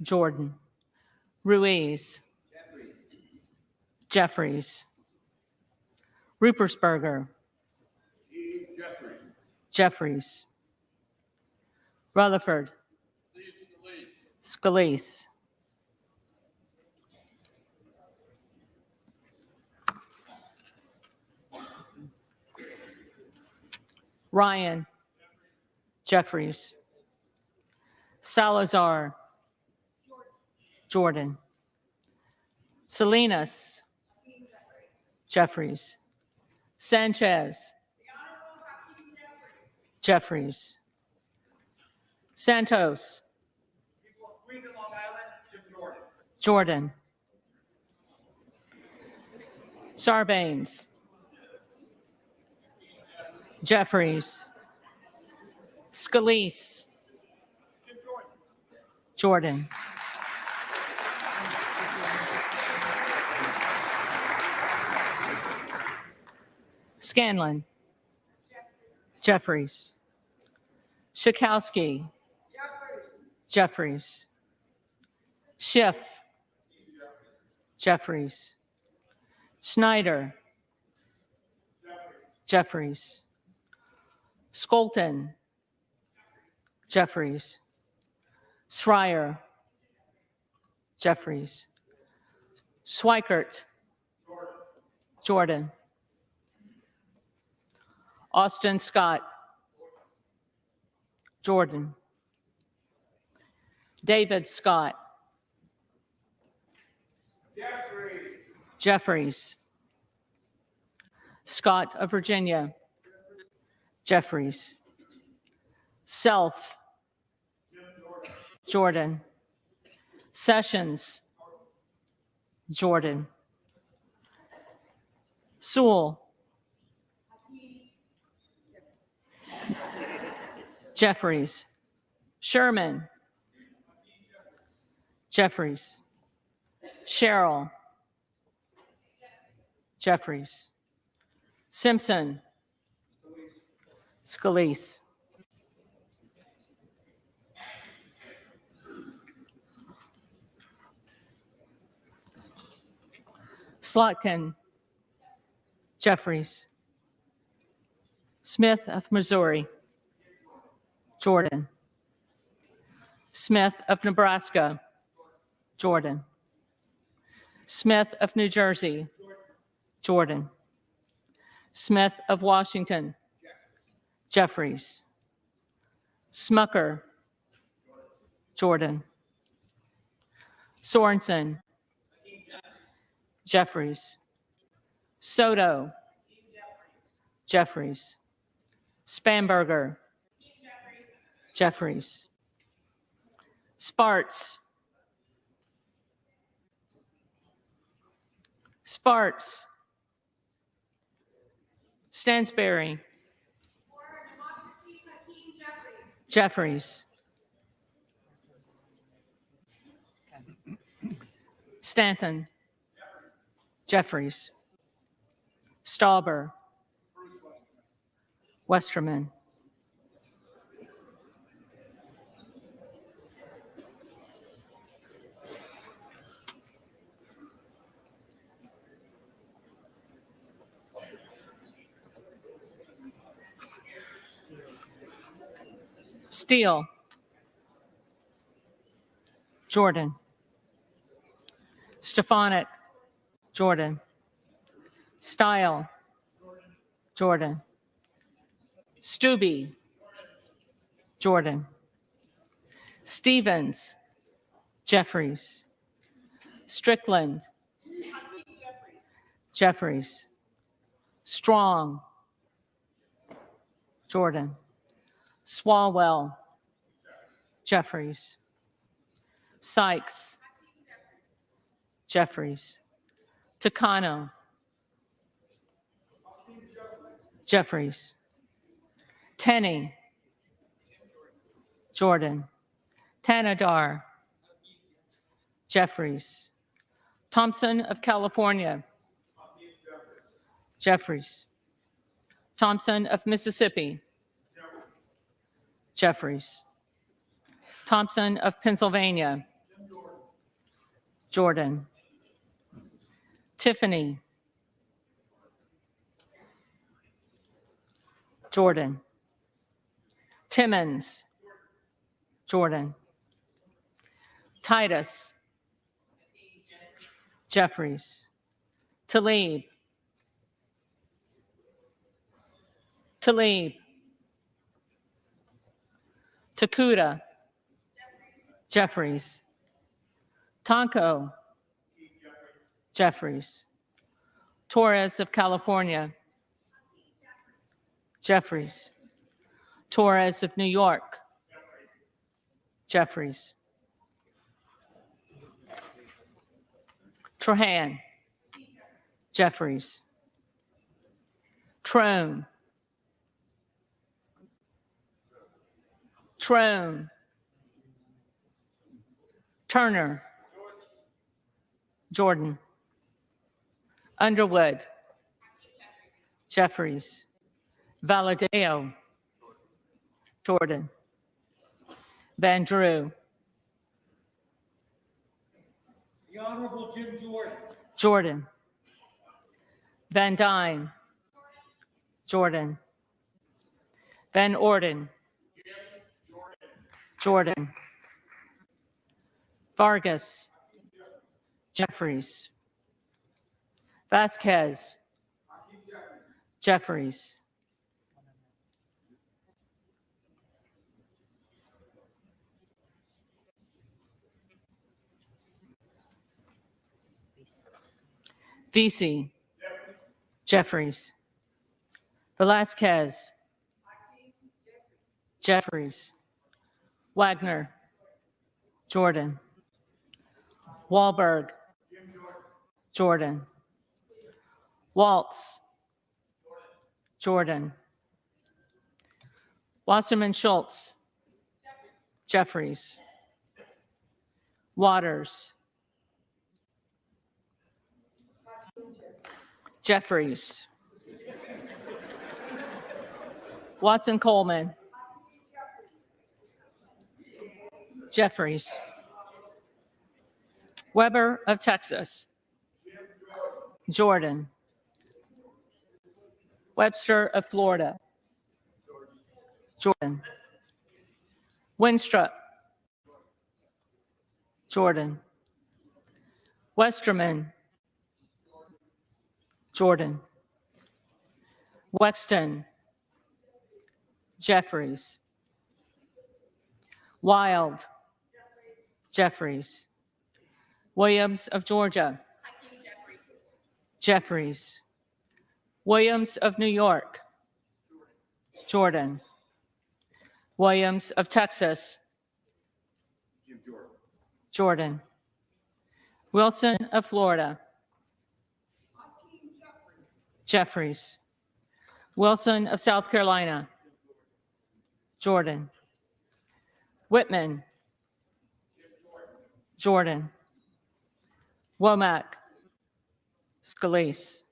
Jordan. Ruiz. Jeffries. Rupersberger. Jeffries. Rutherford. Scalise. Ryan. Jeffries. Salazar. Jordan. Salinas. Jeffries. Sanchez. Jeffries. Santos. Jordan. Sarbanes. Jeffries. Scalise. Jordan. Scanlon. Jeffries. Schakowsky. Jeffries. Schiff. Jeffries. Schneider. Jeffries. Skolton. Jeffries. Schreier. Jeffries. Schweikert. Jordan. Austin Scott. Jordan. David Scott. Jeffries. Scott of Virginia. Jeffries. Self. Jordan. Sessions. Jordan. Sewell. Jeffries. Sherman. Jeffries. Sherrill. Jeffries. Simpson. Scalise. Slotkin. Jeffries. Smith of Missouri. Jordan. Smith of Nebraska. Jordan. Smith of New Jersey. Jordan. Smith of Washington. Jeffries. Smucker. Jordan. Sorensen. Jeffries. Soto. Jeffries. Spanberger. Jeffries. Sparts. Sparts. Stansberry. Jeffries. Stanton. Jeffries. Stauber. Westerman. Steele. Jordan. Stefanik. Jordan. Style. Jordan. Stubbe. Jordan. Stevens. Jeffries. Strickland. Jeffries. Strong. Jordan. Swalwell. Jeffries. Sykes. Jeffries. Takano. Jeffries. Tenney. Jordan. Tanadar. Jeffries. Thompson of California. Jeffries. Thompson of Mississippi. Jeffries. Thompson of Pennsylvania. Jordan. Tiffany. Jordan. Timmons. Jordan. Titus. Jeffries. Tlaib. Tlaib. Takuda. Jeffries. Tonko. Jeffries. Torres of California. Jeffries. Torres of New York. Jeffries. Trahan. Jeffries. Trone. Trone. Turner. Jordan. Underwood. Jeffries. Valadeo. Jordan. Van Drew. The Honorable Jim Jordan. Jordan. Van Dyne. Jordan. Van Orden. Jordan. Vargas. Jeffries. Vasquez. Jeffries. Vesey. Jeffries. Velasquez. Jeffries. Wagner. Jordan. Wahlberg. Jordan. Waltz. Jordan. Wasserman Schultz. Jeffries. Waters. Jeffries. Watson Coleman. Jeffries. Weber of Texas. Jordan. Webster of Florida. Jordan. Winstrup. Jordan. Westerman. Jordan. Wexton. Jeffries. Wild. Jeffries. Williams of Georgia. Jeffries. Williams of New York. Jordan. Williams of Texas. Jordan. Wilson of Florida. Jeffries. Wilson of South Carolina. Jordan. Whitman. Jordan. Womack. Scalise.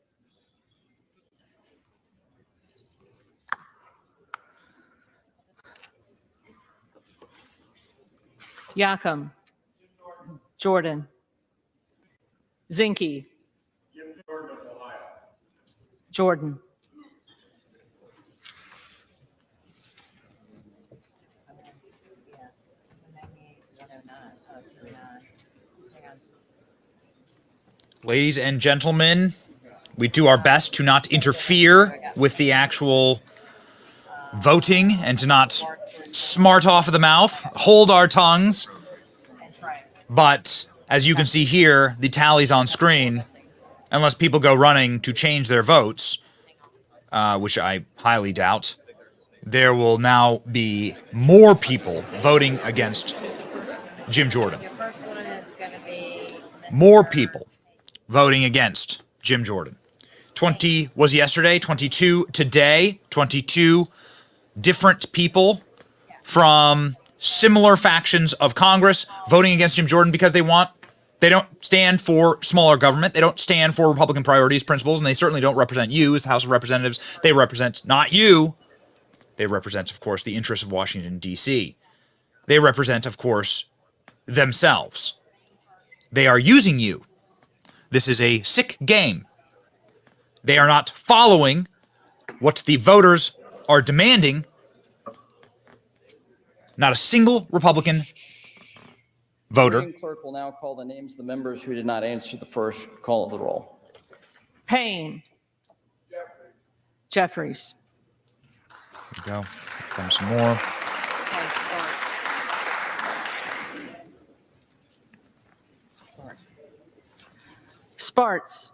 Yakum. Jordan. Zinke. Jordan. Ladies and gentlemen, we do our best to not interfere with the actual voting and to not smart off of the mouth, hold our tongues. But as you can see here, the tallies on screen, unless people go running to change their votes, which I highly doubt, there will now be more people voting against Jim Jordan. More people voting against Jim Jordan. 20 was yesterday, 22 today, 22 different people from similar factions of Congress voting against Jim Jordan because they don't stand for smaller government. They don't stand for Republican priorities, principles, and they certainly don't represent you as the House of Representatives. They represent not you. They represent, of course, the interests of Washington, D.C. They represent, of course, themselves. They are using you. This is a sick game. They are not following what the voters are demanding. Not a single Republican voter. The clerk will now call the names of the members who did not answer the first call of the roll. Payne. Jeffries. There we go. Here comes some more. Sparts.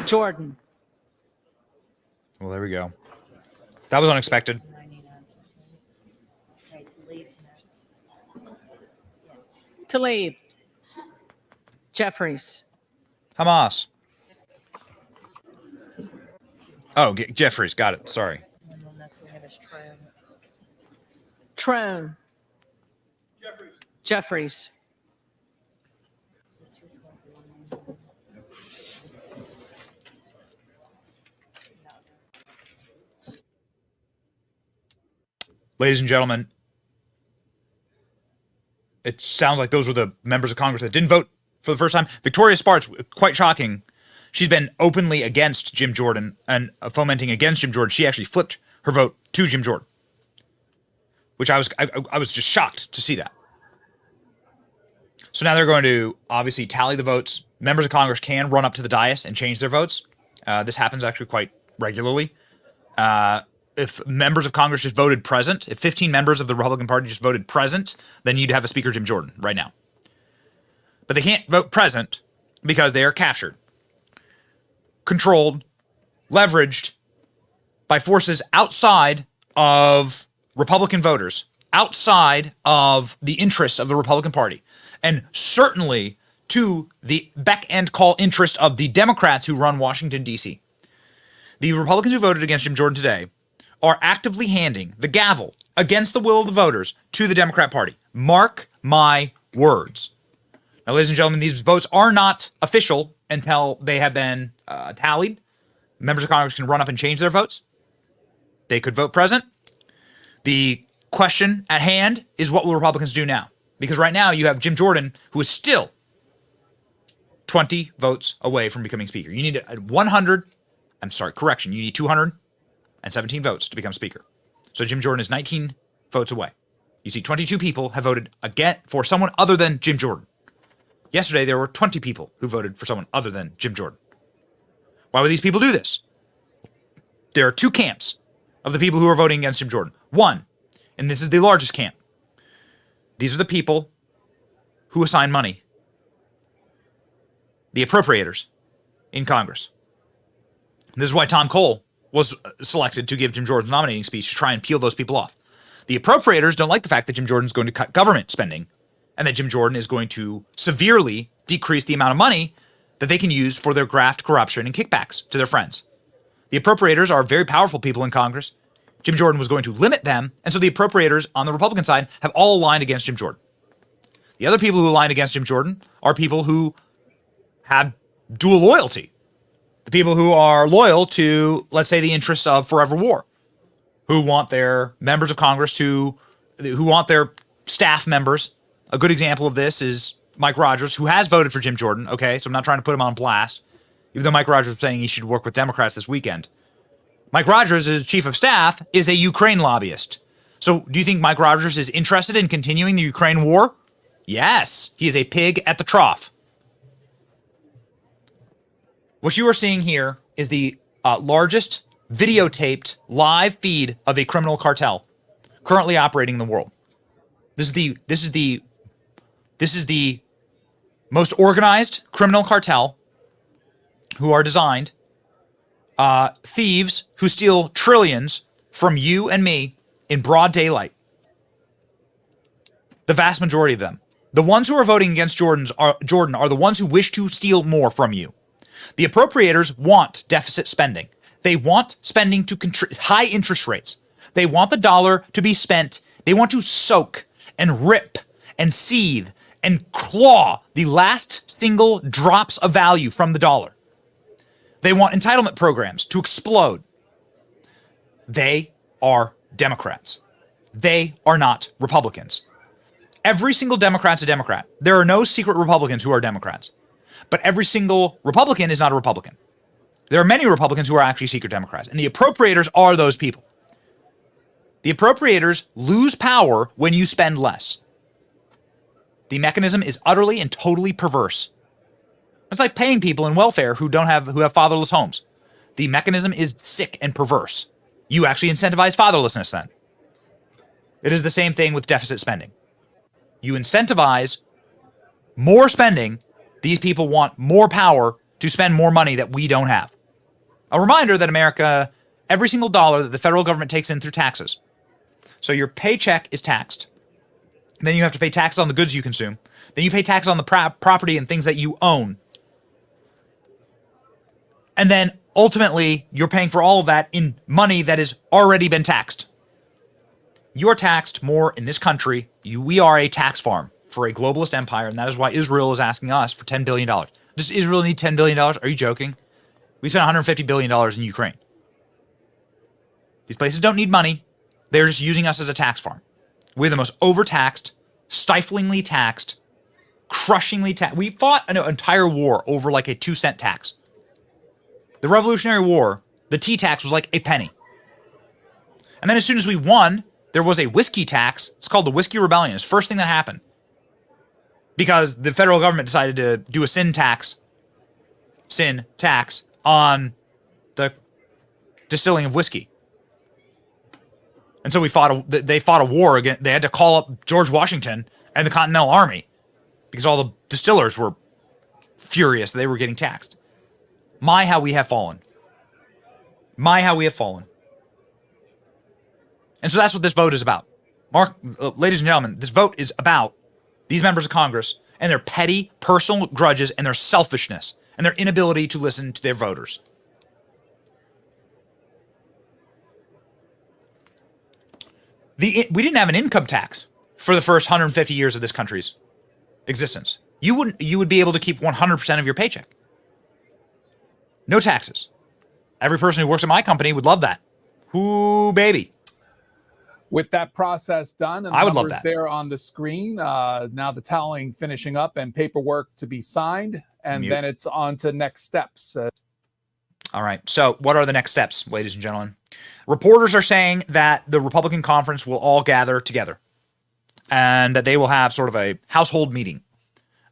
Jordan. Well, there we go. That was unexpected. Tlaib. Jeffries. Hamas. Oh, Jeffries. Got it. Sorry. Trone. Jeffries. Ladies and gentlemen, it sounds like those were the members of Congress that didn't vote for the first time. Victoria Sparks, quite shocking. She's been openly against Jim Jordan and fomenting against Jim Jordan. She actually flipped her vote to Jim Jordan, which I was just shocked to see that. So now they're going to obviously tally the votes. Members of Congress can run up to the dais and change their votes. This happens actually quite regularly. If members of Congress just voted present, if 15 members of the Republican Party just voted present, then you'd have a Speaker Jim Jordan right now. But they can't vote present because they are captured, controlled, leveraged by forces outside of Republican voters, outside of the interests of the Republican Party, and certainly to the beck and call interest of the Democrats who run Washington, D.C. The Republicans who voted against Jim Jordan today are actively handing the gavel against the will of the voters to the Democrat Party. Mark my words. Now, ladies and gentlemen, these votes are not official until they have been tallied. Members of Congress can run up and change their votes. They could vote present. The question at hand is, what will Republicans do now? Because right now you have Jim Jordan, who is still 20 votes away from becoming Speaker. You need 217 votes to become Speaker. So Jim Jordan is 19 votes away. You see 22 people have voted again for someone other than Jim Jordan. Yesterday, there were 20 people who voted for someone other than Jim Jordan. Why would these people do this? There are two camps of the people who are voting against Jim Jordan. One, and this is the largest camp, these are the people who assign money, the appropriators in Congress. And this is why Tom Cole was selected to give Jim Jordan's nominating speech, to try and peel those people off. The appropriators don't like the fact that Jim Jordan is going to cut government spending and that Jim Jordan is going to severely decrease the amount of money that they can use for their graft, corruption, and kickbacks to their friends. The appropriators are very powerful people in Congress. Jim Jordan was going to limit them, and so the appropriators on the Republican side have all aligned against Jim Jordan. The other people who aligned against Jim Jordan are people who have dual loyalty. The people who are loyal to, let's say, the interests of forever war, who want their members of Congress who want their staff members. A good example of this is Mike Rogers, who has voted for Jim Jordan. Okay, so I'm not trying to put him on blast, even though Mike Rogers was saying he should work with Democrats this weekend. Mike Rogers, as chief of staff, is a Ukraine lobbyist. So do you think Mike Rogers is interested in continuing the Ukraine war? Yes, he is a pig at the trough. What you are seeing here is the largest videotaped live feed of a criminal cartel currently operating in the world. This is the most organized criminal cartel who are designed thieves who steal trillions from you and me in broad daylight. The vast majority of them. The ones who are voting against Jordan are the ones who wish to steal more from you. The appropriators want deficit spending. They want spending to high interest rates. They want the dollar to be spent. They want to soak and rip and seethe and claw the last single drops of value from the dollar. They want entitlement programs to explode. They are Democrats. They are not Republicans. Every single Democrat's a Democrat. There are no secret Republicans who are Democrats. But every single Republican is not a Republican. There are many Republicans who are actually secret Democrats. And the appropriators are those people. The appropriators lose power when you spend less. The mechanism is utterly and totally perverse. It's like paying people in welfare who have fatherless homes. The mechanism is sick and perverse. You actually incentivize fatherlessness then. It is the same thing with deficit spending. You incentivize more spending. These people want more power to spend more money that we don't have. A reminder that America, every single dollar that the federal government takes in through taxes. So your paycheck is taxed. Then you have to pay taxes on the goods you consume. Then you pay taxes on the property and things that you own. And then ultimately, you're paying for all of that in money that has already been taxed. You're taxed more in this country. We are a tax farm for a globalist empire, and that is why Israel is asking us for $10 billion. Does Israel need $10 billion? Are you joking? We spent $150 billion in Ukraine. These places don't need money. They're just using us as a tax farm. We're the most overtaxed, stiflingly taxed, crushingly taxed. We fought an entire war over like a 2-cent tax. The Revolutionary War, the tea tax was like a penny. And then as soon as we won, there was a whiskey tax. It's called the Whiskey Rebellion. It's the first thing that happened. Because the federal government decided to do a sin tax on the distilling of whiskey. And so they fought a war again. They had to call up George Washington and the Continental Army because all the distillers were furious they were getting taxed. My, how we have fallen. My, how we have fallen. And so that's what this vote is about. Ladies and gentlemen, this vote is about these members of Congress and their petty personal grudges and their selfishness and their inability to listen to their voters. We didn't have an income tax for the first 150 years of this country's existence. You would be able to keep 100% of your paycheck. No taxes. Every person who works at my company would love that. Ooh, baby. With that process done, and the I would love numbers that. there on the screen, now the tallying finishing up and paperwork to be signed, and then it's on to next steps. All right. So what are the next steps, ladies and gentlemen? Reporters are saying that the Republican conference will all gather together and that they will have sort of a household meeting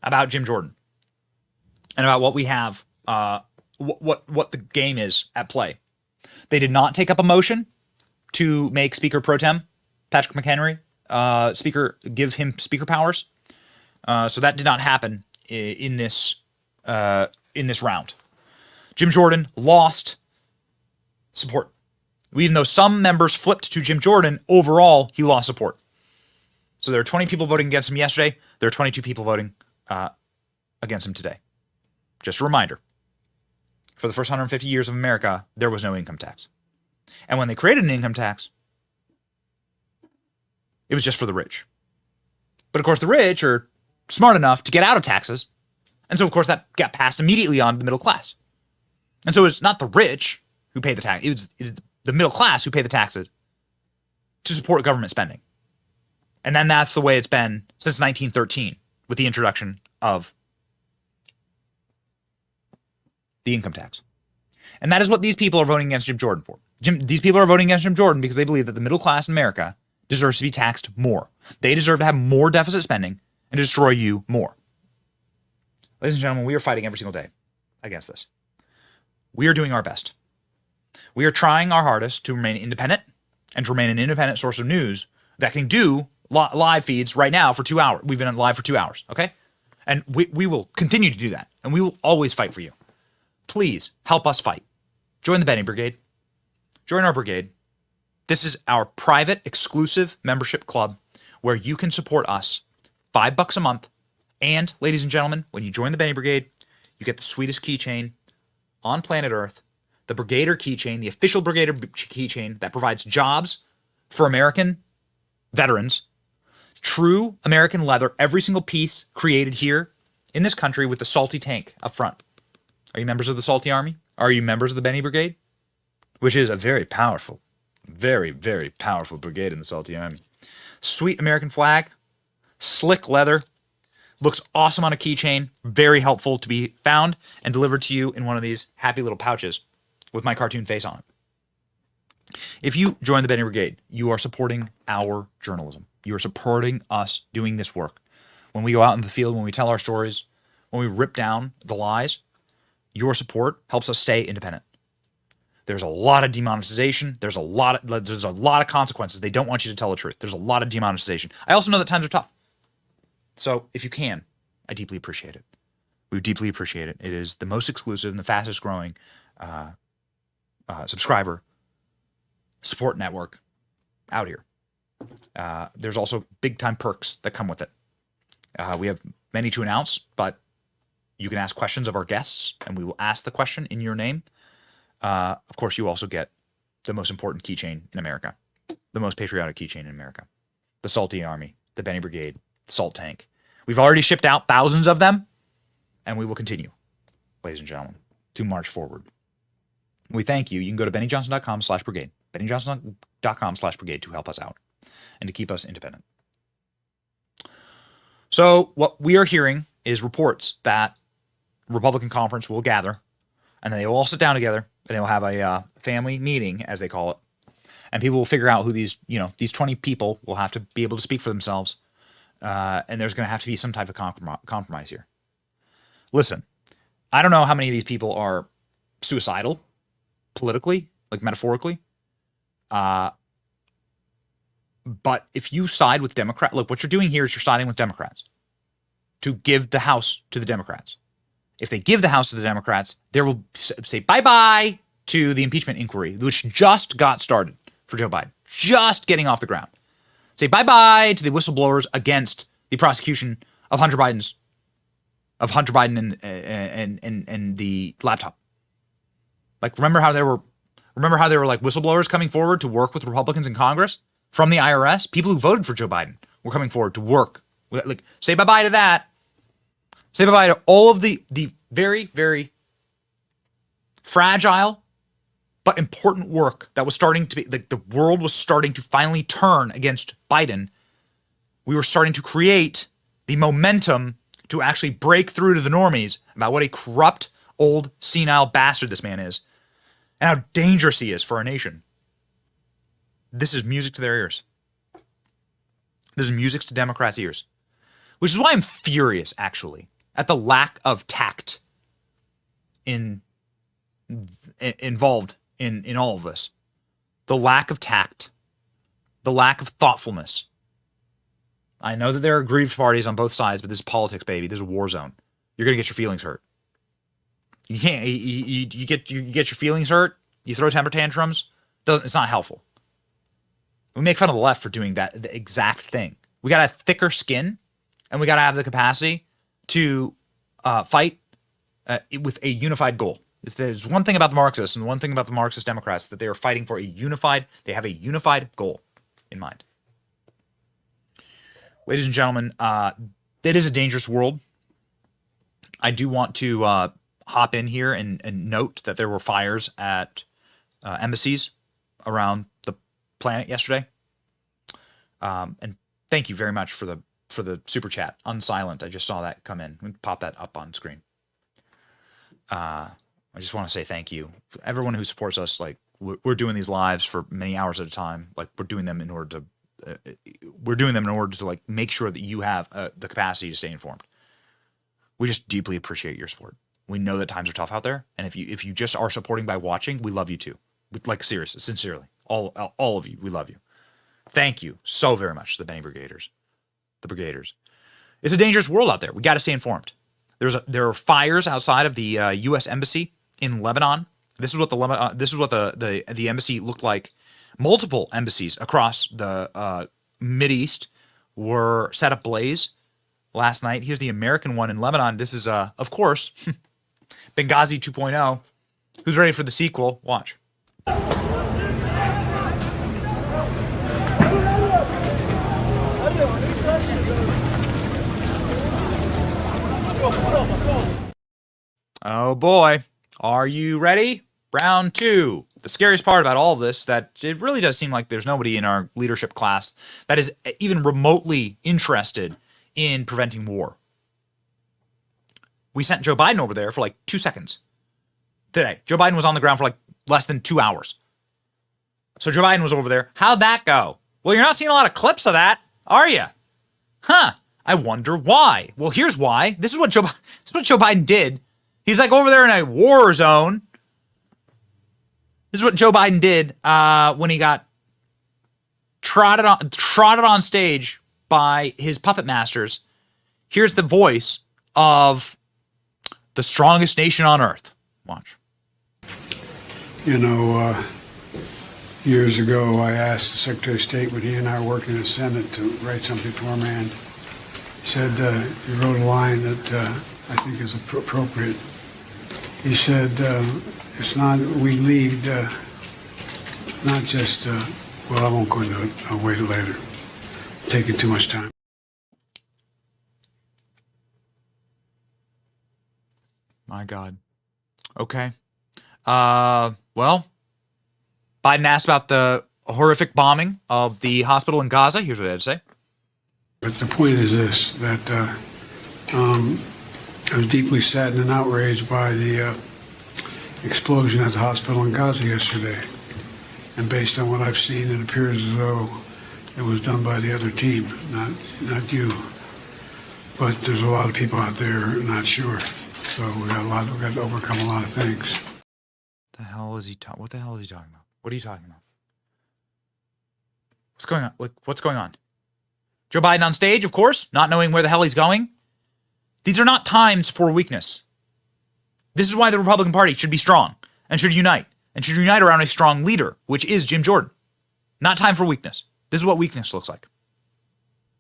about Jim Jordan and about what we have, what the game is at play. They did not take up a motion to make Speaker Pro Tem Patrick McHenry give him speaker powers. So that did not happen in this round. Jim Jordan lost support. Even though some members flipped to Jim Jordan, overall, he lost support. So there are 20 people voting against him yesterday. There are 22 people voting against him today. just a reminder, for the first 150 years of America, there was no income tax. And when they created an income tax, it was just for the rich. But of course, the rich are smart enough to get out of taxes. And so, of course, that got passed immediately on to the middle class. And so it's not the rich who pay the tax. It's the middle class who pay the taxes to support government spending. And then that's the way it's been since 1913 with the introduction of the income tax. And that is what these people are voting against Jim Jordan for. These people are voting against Jim Jordan because they believe that the middle class in America deserves to be taxed more. They deserve to have more deficit spending and to destroy you more. Ladies and gentlemen, we are fighting every single day against this. We are doing our best. We are trying our hardest to remain independent and to remain an independent source of news that can do live feeds right now for 2 hours. We've been live for 2 hours, okay? And we will continue to do that, and we will always fight for you. Please help us fight. Join the Benny Brigade. Join our brigade. This is our private, exclusive membership club where you can support us $5 a month. And, ladies and gentlemen, when you join the Benny Brigade, you get the sweetest keychain on planet Earth, the Brigader keychain, the official Brigader keychain that provides jobs for American veterans, true American leather, every single piece created here in this country with the salty tank up front. Are you members of the Salty Army? Are you members of the Benny Brigade? Which is a very powerful, very, very powerful brigade in the Salty Army. Sweet American flag, slick leather, looks awesome on a keychain, very helpful to be found and delivered to you in one of these happy little pouches with my cartoon face on it. If you join the Benny Brigade, you are supporting our journalism. You are supporting us doing this work. When we go out in the field, when we tell our stories, when we rip down the lies, your support helps us stay independent. There's a lot of demonetization. There's a lot of consequences. They don't want you to tell the truth. There's a lot of demonetization. I also know that times are tough. So if you can, I deeply appreciate it. We deeply appreciate it. It is the most exclusive and the fastest growing subscriber support network out here. There's also big time perks that come with it. We have many to announce, but you can ask questions of our guests and we will ask the question in your name. Of course, you also get the most important keychain in America, the most patriotic keychain in America, the Salty Army, the Benny Brigade, the Salt Tank. We've already shipped out thousands of them, and we will continue, ladies and gentlemen, to march forward. We thank you. You can go to bennyjohnson.com/brigade, bennyjohnson.com/brigade to help us out and to keep us independent. So what we are hearing is reports that Republican conference will gather, and they will all sit down together, and they will have a family meeting, as they call it, and people will figure out who these 20 people will have to be able to speak for themselves. And there's going to have to be some type of compromise here. Listen, I don't know how many of these people are suicidal politically, like metaphorically. But if you side with Democrats, look, what you're doing here is you're siding with Democrats to give the House to the Democrats. If they give the House to the Democrats, there will say bye-bye to the impeachment inquiry, which just got started for Joe Biden, just getting off the ground. Say bye-bye to the whistleblowers against the prosecution of Hunter Biden and the laptop. Like, remember how there were like whistleblowers coming forward to work with Republicans in Congress from the IRS? People who voted for Joe Biden were coming forward to work. Like, say bye-bye to that. Say bye-bye to all of the very, very fragile but important work that was starting to be, like, the world was starting to finally turn against Biden. We were starting to create the momentum to actually break through to the normies about what a corrupt, old, senile bastard this man is and how dangerous he is for our nation. This is music to their ears. This is music to Democrats' ears, which is why I'm furious, actually, at the lack of tact involved in all of this. The lack of tact, the lack of thoughtfulness. I know that there are aggrieved parties on both sides, but this is politics, baby. This is a war zone. You're gonna get your feelings hurt. You can't. You get your feelings hurt. You throw temper tantrums. It's not helpful. We make fun of the left for doing that, the exact thing. We gotta have thicker skin, and we gotta have the capacity to fight with a unified goal. There's one thing about the Marxists and one thing about the Marxist Democrats, that they are fighting for they have a unified goal in mind. Ladies and gentlemen, it is a dangerous world. I do want to hop in here and note that there were fires at embassies around the planet yesterday. And thank you very much for the super chat. Unsilent. I just saw that come in. Let me pop that up on screen. I just want to say thank you. Everyone who supports us, like, we're doing these lives for many hours at a time. Like, we're doing them in order to like make sure that you have the capacity to stay informed. We just deeply appreciate your support. We know that times are tough out there, and if you just are supporting by watching, we love you too. Like, seriously, sincerely, all of you, we love you. Thank you so very much, the Benny Brigaders, the Brigaders. It's a dangerous world out there. We got to stay informed. There are fires outside of the U.S. embassy in Lebanon. This is what the embassy looked like. Multiple embassies across the Mideast were set ablaze last night. Here's the American one in Lebanon. This is, of course, Benghazi 2.0. Who's ready for the sequel? Watch. Oh boy, are you ready? Round two. The scariest part about all of this, that it really does seem like there's nobody in our leadership class that is even remotely interested in preventing war. We sent Joe Biden over there for like 2 seconds today. Joe Biden was on the ground for like less than 2 hours. So Joe Biden was over there. How'd that go? Well, you're not seeing a lot of clips of that, are you? Huh. I wonder why. Well, here's why. This is what Joe Biden did. He's like over there in a war zone. This is what Joe Biden did when he got trotted on stage by his puppet masters. Here's the voice of the strongest nation on earth. Watch. You know, years ago, I asked the Secretary of State when he and I were working in the Senate to write something for him, and he said, he wrote a line that I think is appropriate. He said, it's not, we lead, not just, well, I won't go into it. I'll wait later. Taking too much time. My God. Okay. Well, Biden asked about the horrific bombing of the hospital in Gaza. Here's what I had to say. But the point is this, that I was deeply saddened and outraged by the explosion at the hospital in Gaza yesterday. And based on what I've seen, it appears as though it was done by the other team, not you. But there's a lot of people out there not sure. So we've got to overcome a lot of things. What the hell is he talking about? What are you talking about? What's going on? What's going on? Joe Biden on stage, of course, not knowing where the hell he's going. These are not times for weakness. This is why the Republican Party should be strong and should unite around a strong leader, which is Jim Jordan. Not time for weakness. This is what weakness looks like.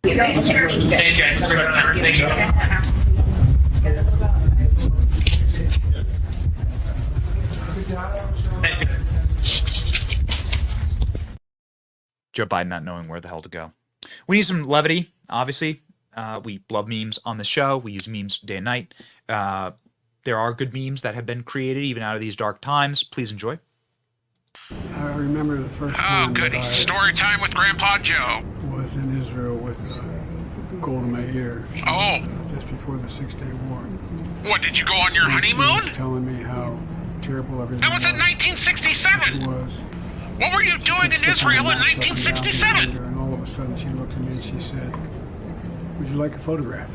Thank you. Joe Biden not knowing where the hell to go. We need some levity, obviously. We love memes on the show. We use memes day and night. There are good memes that have been created even out of these dark times. Please enjoy. I remember the first time. Oh, goody. Story time with Grandpa Joe. Was in Israel with Golda Meir. Oh. Just before the 6-Day War. What, did you go on your honeymoon? She was telling me how terrible everything That was in 1967. It was. What were you doing in Israel in 1967? And all of a sudden she looked at me and she said, "Would you like a photograph?"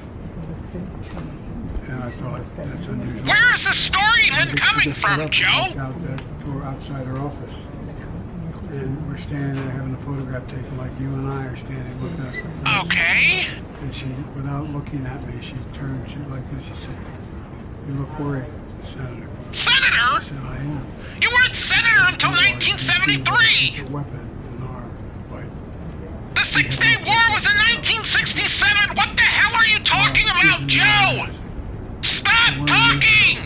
And I thought, that's unusual. Where is this story even coming from, Joe? We're outside her office. And we're standing there having a photograph taken like you and I are standing looking at her. Okay. And she, without looking at me, she turned, she like this, she said, "You look worried, Senator." Senator? I said, "I am." You weren't senator until 1973. The 6-Day War was in 1967. What the hell are you talking about, Joe? Stop! Stop talking!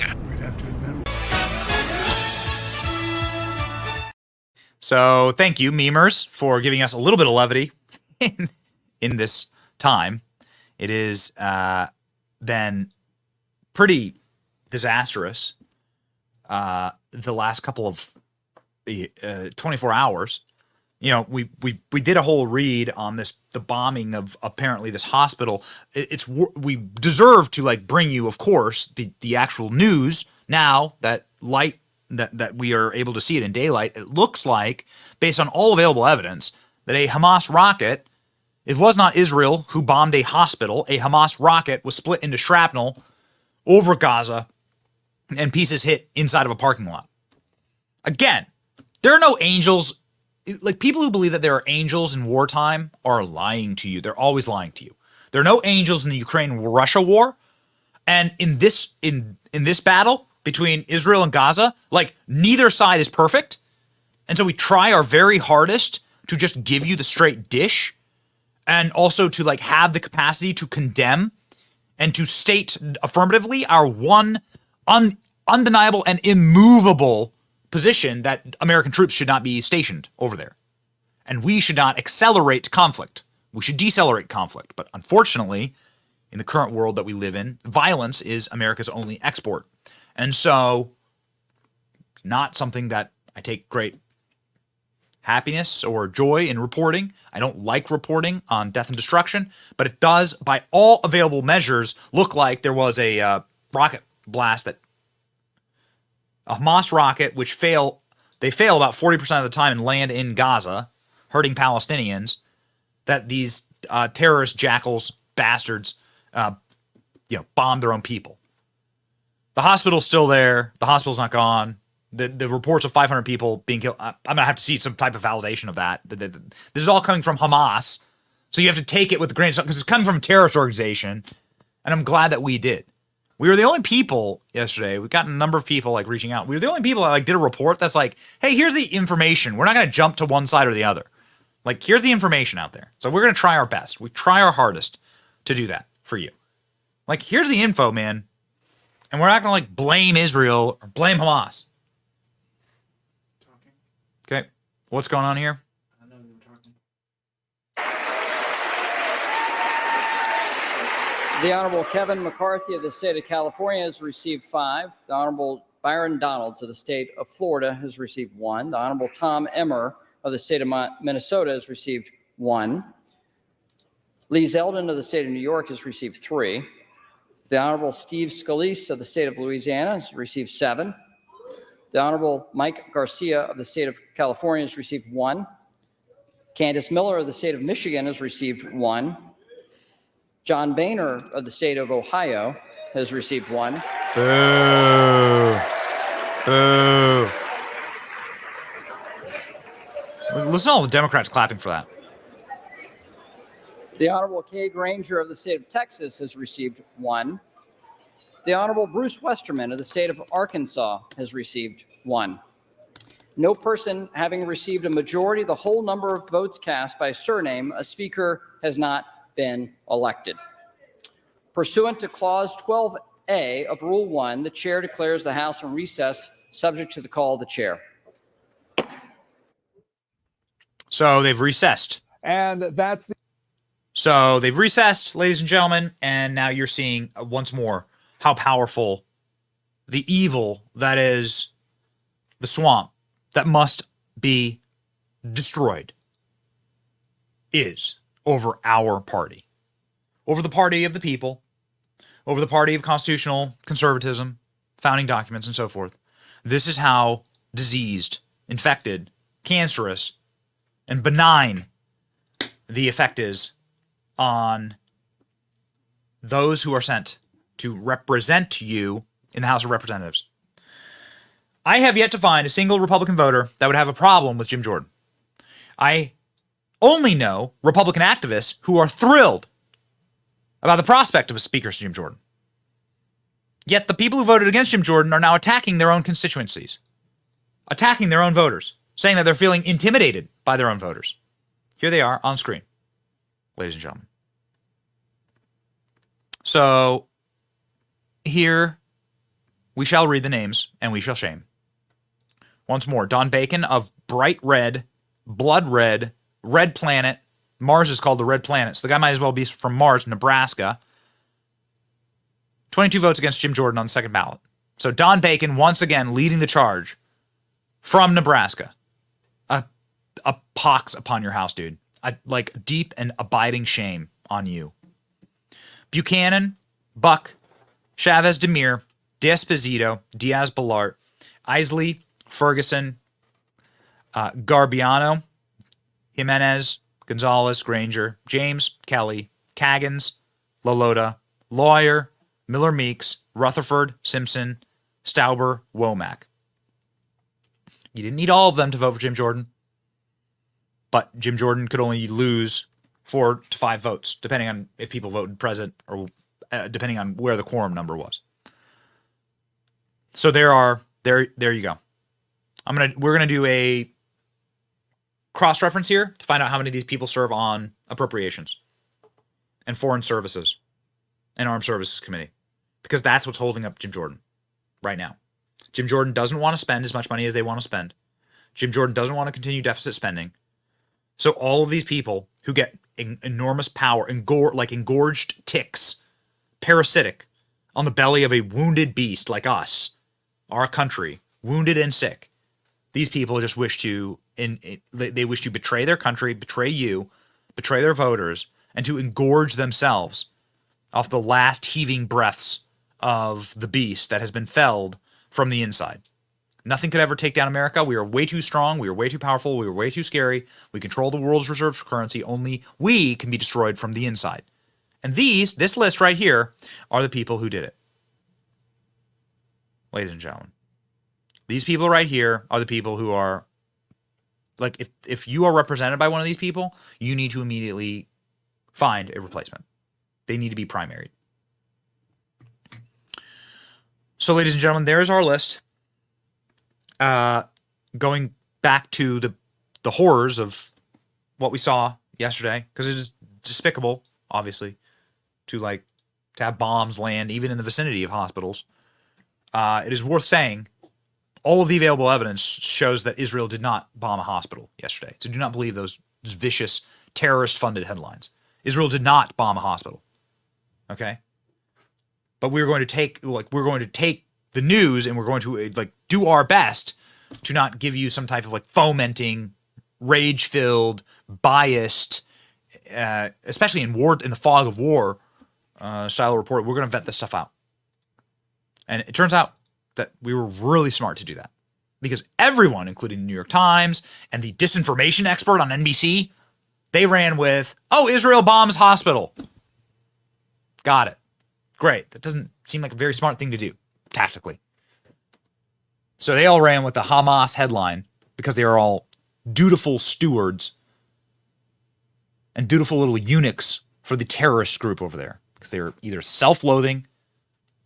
So thank you, memers, for giving us a little bit of levity in this time. It is been pretty disastrous the last couple of 24 hours. You know, we did a whole read on the bombing of apparently this hospital. We deserve to like bring you, of course, the actual news now that we are able to see it in daylight. It looks like, based on all available evidence, that a Hamas rocket, it was not Israel who bombed a hospital. A Hamas rocket was split into shrapnel over Gaza, and pieces hit inside of a parking lot. Again, there are no angels. Like, people who believe that there are angels in wartime are lying to you. They're always lying to you. There are no angels in the Ukraine-Russia war. And in this battle between Israel and Gaza, like, neither side is perfect. And so we try our very hardest to just give you the straight dish, and also to like have the capacity to condemn and to state affirmatively our one undeniable and immovable position that American troops should not be stationed over there. And we should not accelerate conflict. We should decelerate conflict. But unfortunately, in the current world that we live in, violence is America's only export. And so, not something that I take great happiness or joy in reporting. I don't like reporting on death and destruction, but it does, by all available measures, look like there was a rocket blast, that a Hamas rocket, which they fail about 40% of the time and land in Gaza, hurting Palestinians, that these terrorist jackals, bastards, bombed their own people. The hospital's still there. The hospital's not gone. The reports of 500 people being killed, I'm going to have to see some type of validation of that. This is all coming from Hamas, so you have to take it with a grain of salt, because it's coming from a terrorist organization, and I'm glad that we did. We were the only people yesterday. We've gotten a number of people like reaching out. We were the only people that like did a report that's like, hey, here's the information. We're not going to jump to one side or the other. Like, here's the information out there. So we're going to try our best. We try our hardest to do that for you. Like, here's the info, man. And we're not going to like blame Israel or blame Hamas. Okay. What's going on here? The Honorable Kevin McCarthy of the state of California has received 5. The Honorable Byron Donalds of the state of Florida has received 1. The Honorable Tom Emmer of the state of Minnesota has received 1. Lee Zeldin of the state of New York has received 3. The Honorable Steve Scalise of the state of Louisiana has received 7. The Honorable Mike Garcia of the state of California has received 1. Candace Miller of the state of Michigan has received 1. John Boehner of the state of Ohio has received 1. Boo. Boo. Listen to all the Democrats clapping for that. The Honorable Kay Granger of the state of Texas has received 1. The Honorable Bruce Westerman of the state of Arkansas has received 1. No person having received a majority of the whole number of votes cast by surname, a speaker has not been elected. Pursuant to Clause 12A of Rule 1, the chair declares the House in recess, subject to the call of the chair. So they've recessed. And that's the So they've recessed, ladies and gentlemen, and now you're seeing once more how powerful the evil that is the swamp that must be destroyed is over our party, over the party of the people, over the party of constitutional conservatism, founding documents, and so forth. This is how diseased, infected, cancerous, and benign the effect is on those who are sent to represent you in the House of Representatives. I have yet to find a single Republican voter that would have a problem with Jim Jordan. I only know Republican activists who are thrilled about the prospect of a Speaker Jim Jordan. Yet the people who voted against Jim Jordan are now attacking their own constituencies, attacking their own voters, saying that they're feeling intimidated by their own voters. Here they are on screen, ladies and gentlemen. So here we shall read the names, and we shall shame. Once more, Don Bacon of bright red, blood red, red planet. Mars is called the red planet, so the guy might as well be from Mars, Nebraska. 22 votes against Jim Jordan on the second ballot. So Don Bacon, once again, leading the charge from Nebraska. A pox upon your house, dude. Like deep and abiding shame on you. Buchanan, Buck, Chavez Demir, D'Esposito, Diaz-Balart, Isley, Ferguson, Garbiano, Jimenez, Gonzalez, Granger, James, Kelly, Kaggans, Lalota, Lawyer, Miller Meeks, Rutherford, Simpson, Stauber, Womack. You didn't need all of them to vote for Jim Jordan, but Jim Jordan could only lose 4 to 5 votes, depending on if people voted present or depending on where the quorum number was. So there you go. We're gonna do a cross-reference here to find out how many of these people serve on appropriations and foreign services and armed services committee, because that's what's holding up Jim Jordan right now. Jim Jordan doesn't want to spend as much money as they want to spend. Jim Jordan doesn't want to continue deficit spending. So all of these people who get enormous power, engorged ticks, parasitic, on the belly of a wounded beast like us, our country, wounded and sick, these people just wish to, they wish to betray their country, betray you, betray their voters, and to engorge themselves off the last heaving breaths of the beast that has been felled from the inside. Nothing could ever take down America. We are way too strong. We are way too powerful. We are way too scary. We control the world's reserve currency. Only we can be destroyed from the inside. And this list right here, are the people who did it. Ladies and gentlemen, these people right here are the people who are, like, if you are represented by one of these people, you need to immediately find a replacement. They need to be primaried. So, ladies and gentlemen, there's our list. Going back to the horrors of what we saw yesterday, because it is despicable, obviously, to have bombs land even in the vicinity of hospitals. It is worth saying all of the available evidence shows that Israel did not bomb a hospital yesterday. So do not believe those vicious terrorist-funded headlines. Israel did not bomb a hospital. Okay? But we're going to take the news and we're going to do our best to not give you some type of fomenting, rage-filled, biased, especially in the fog of war style report. We're going to vet this stuff out. And it turns out that we were really smart to do that, because everyone, including the New York Times and the disinformation expert on NBC, they ran with, Israel bombs hospital. Got it. Great. That doesn't seem like a very smart thing to do, tactically. So they all ran with the Hamas headline because they are all dutiful stewards and dutiful little eunuchs for the terrorist group over there, because they are either self-loathing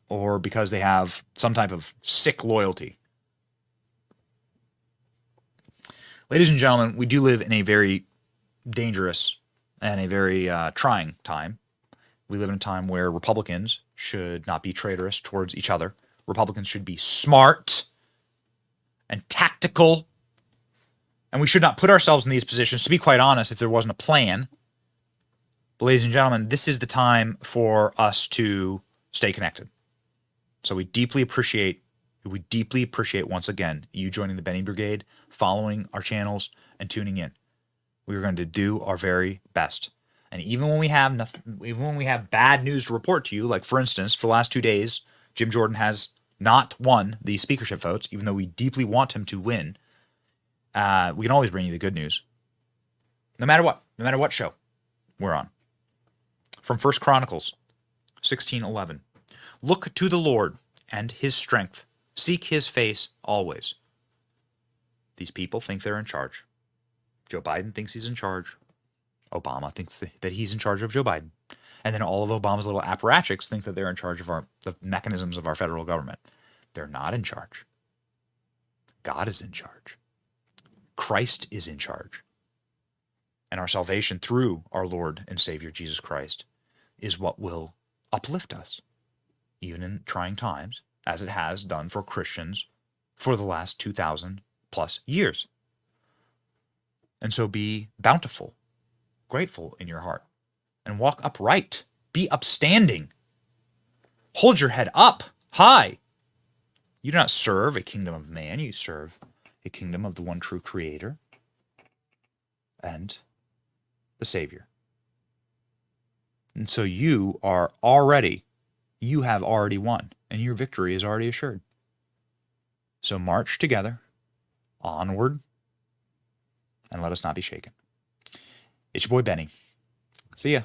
or because they have some type of sick loyalty. Ladies and gentlemen, we do live in a very dangerous and a very trying time. We live in a time where Republicans should not be traitorous towards each other. Republicans should be smart and tactical, and we should not put ourselves in these positions, to be quite honest, if there wasn't a plan. But ladies and gentlemen, this is the time for us to stay connected. So we deeply appreciate once again you joining the Benny Brigade, following our channels, and tuning in. We are going to do our very best. And even when we have bad news to report to you, like for instance, for the last 2 days, Jim Jordan has not won the speakership votes, even though we deeply want him to win. We can always bring you the good news. No matter what show we're on. From 1 Chronicles 16:11. Look to the Lord and his strength. Seek his face always. These people think they're in charge. Joe Biden thinks he's in charge. Obama thinks that he's in charge of Joe Biden. And then all of Obama's little apparatchiks think that they're in charge of the mechanisms of our federal government. They're not in charge. God is in charge. Christ is in charge. And our salvation through our Lord and Savior Jesus Christ is what will uplift us, even in trying times, as it has done for Christians for the last 2,000 plus years. And so be bountiful, grateful in your heart, and walk upright. Be upstanding. Hold your head up high. You do not serve a kingdom of man. You serve a kingdom of the one true Creator and the Savior. And so you have already won, and your victory is already assured. So march together, onward, and let us not be shaken. It's your boy Benny. See ya.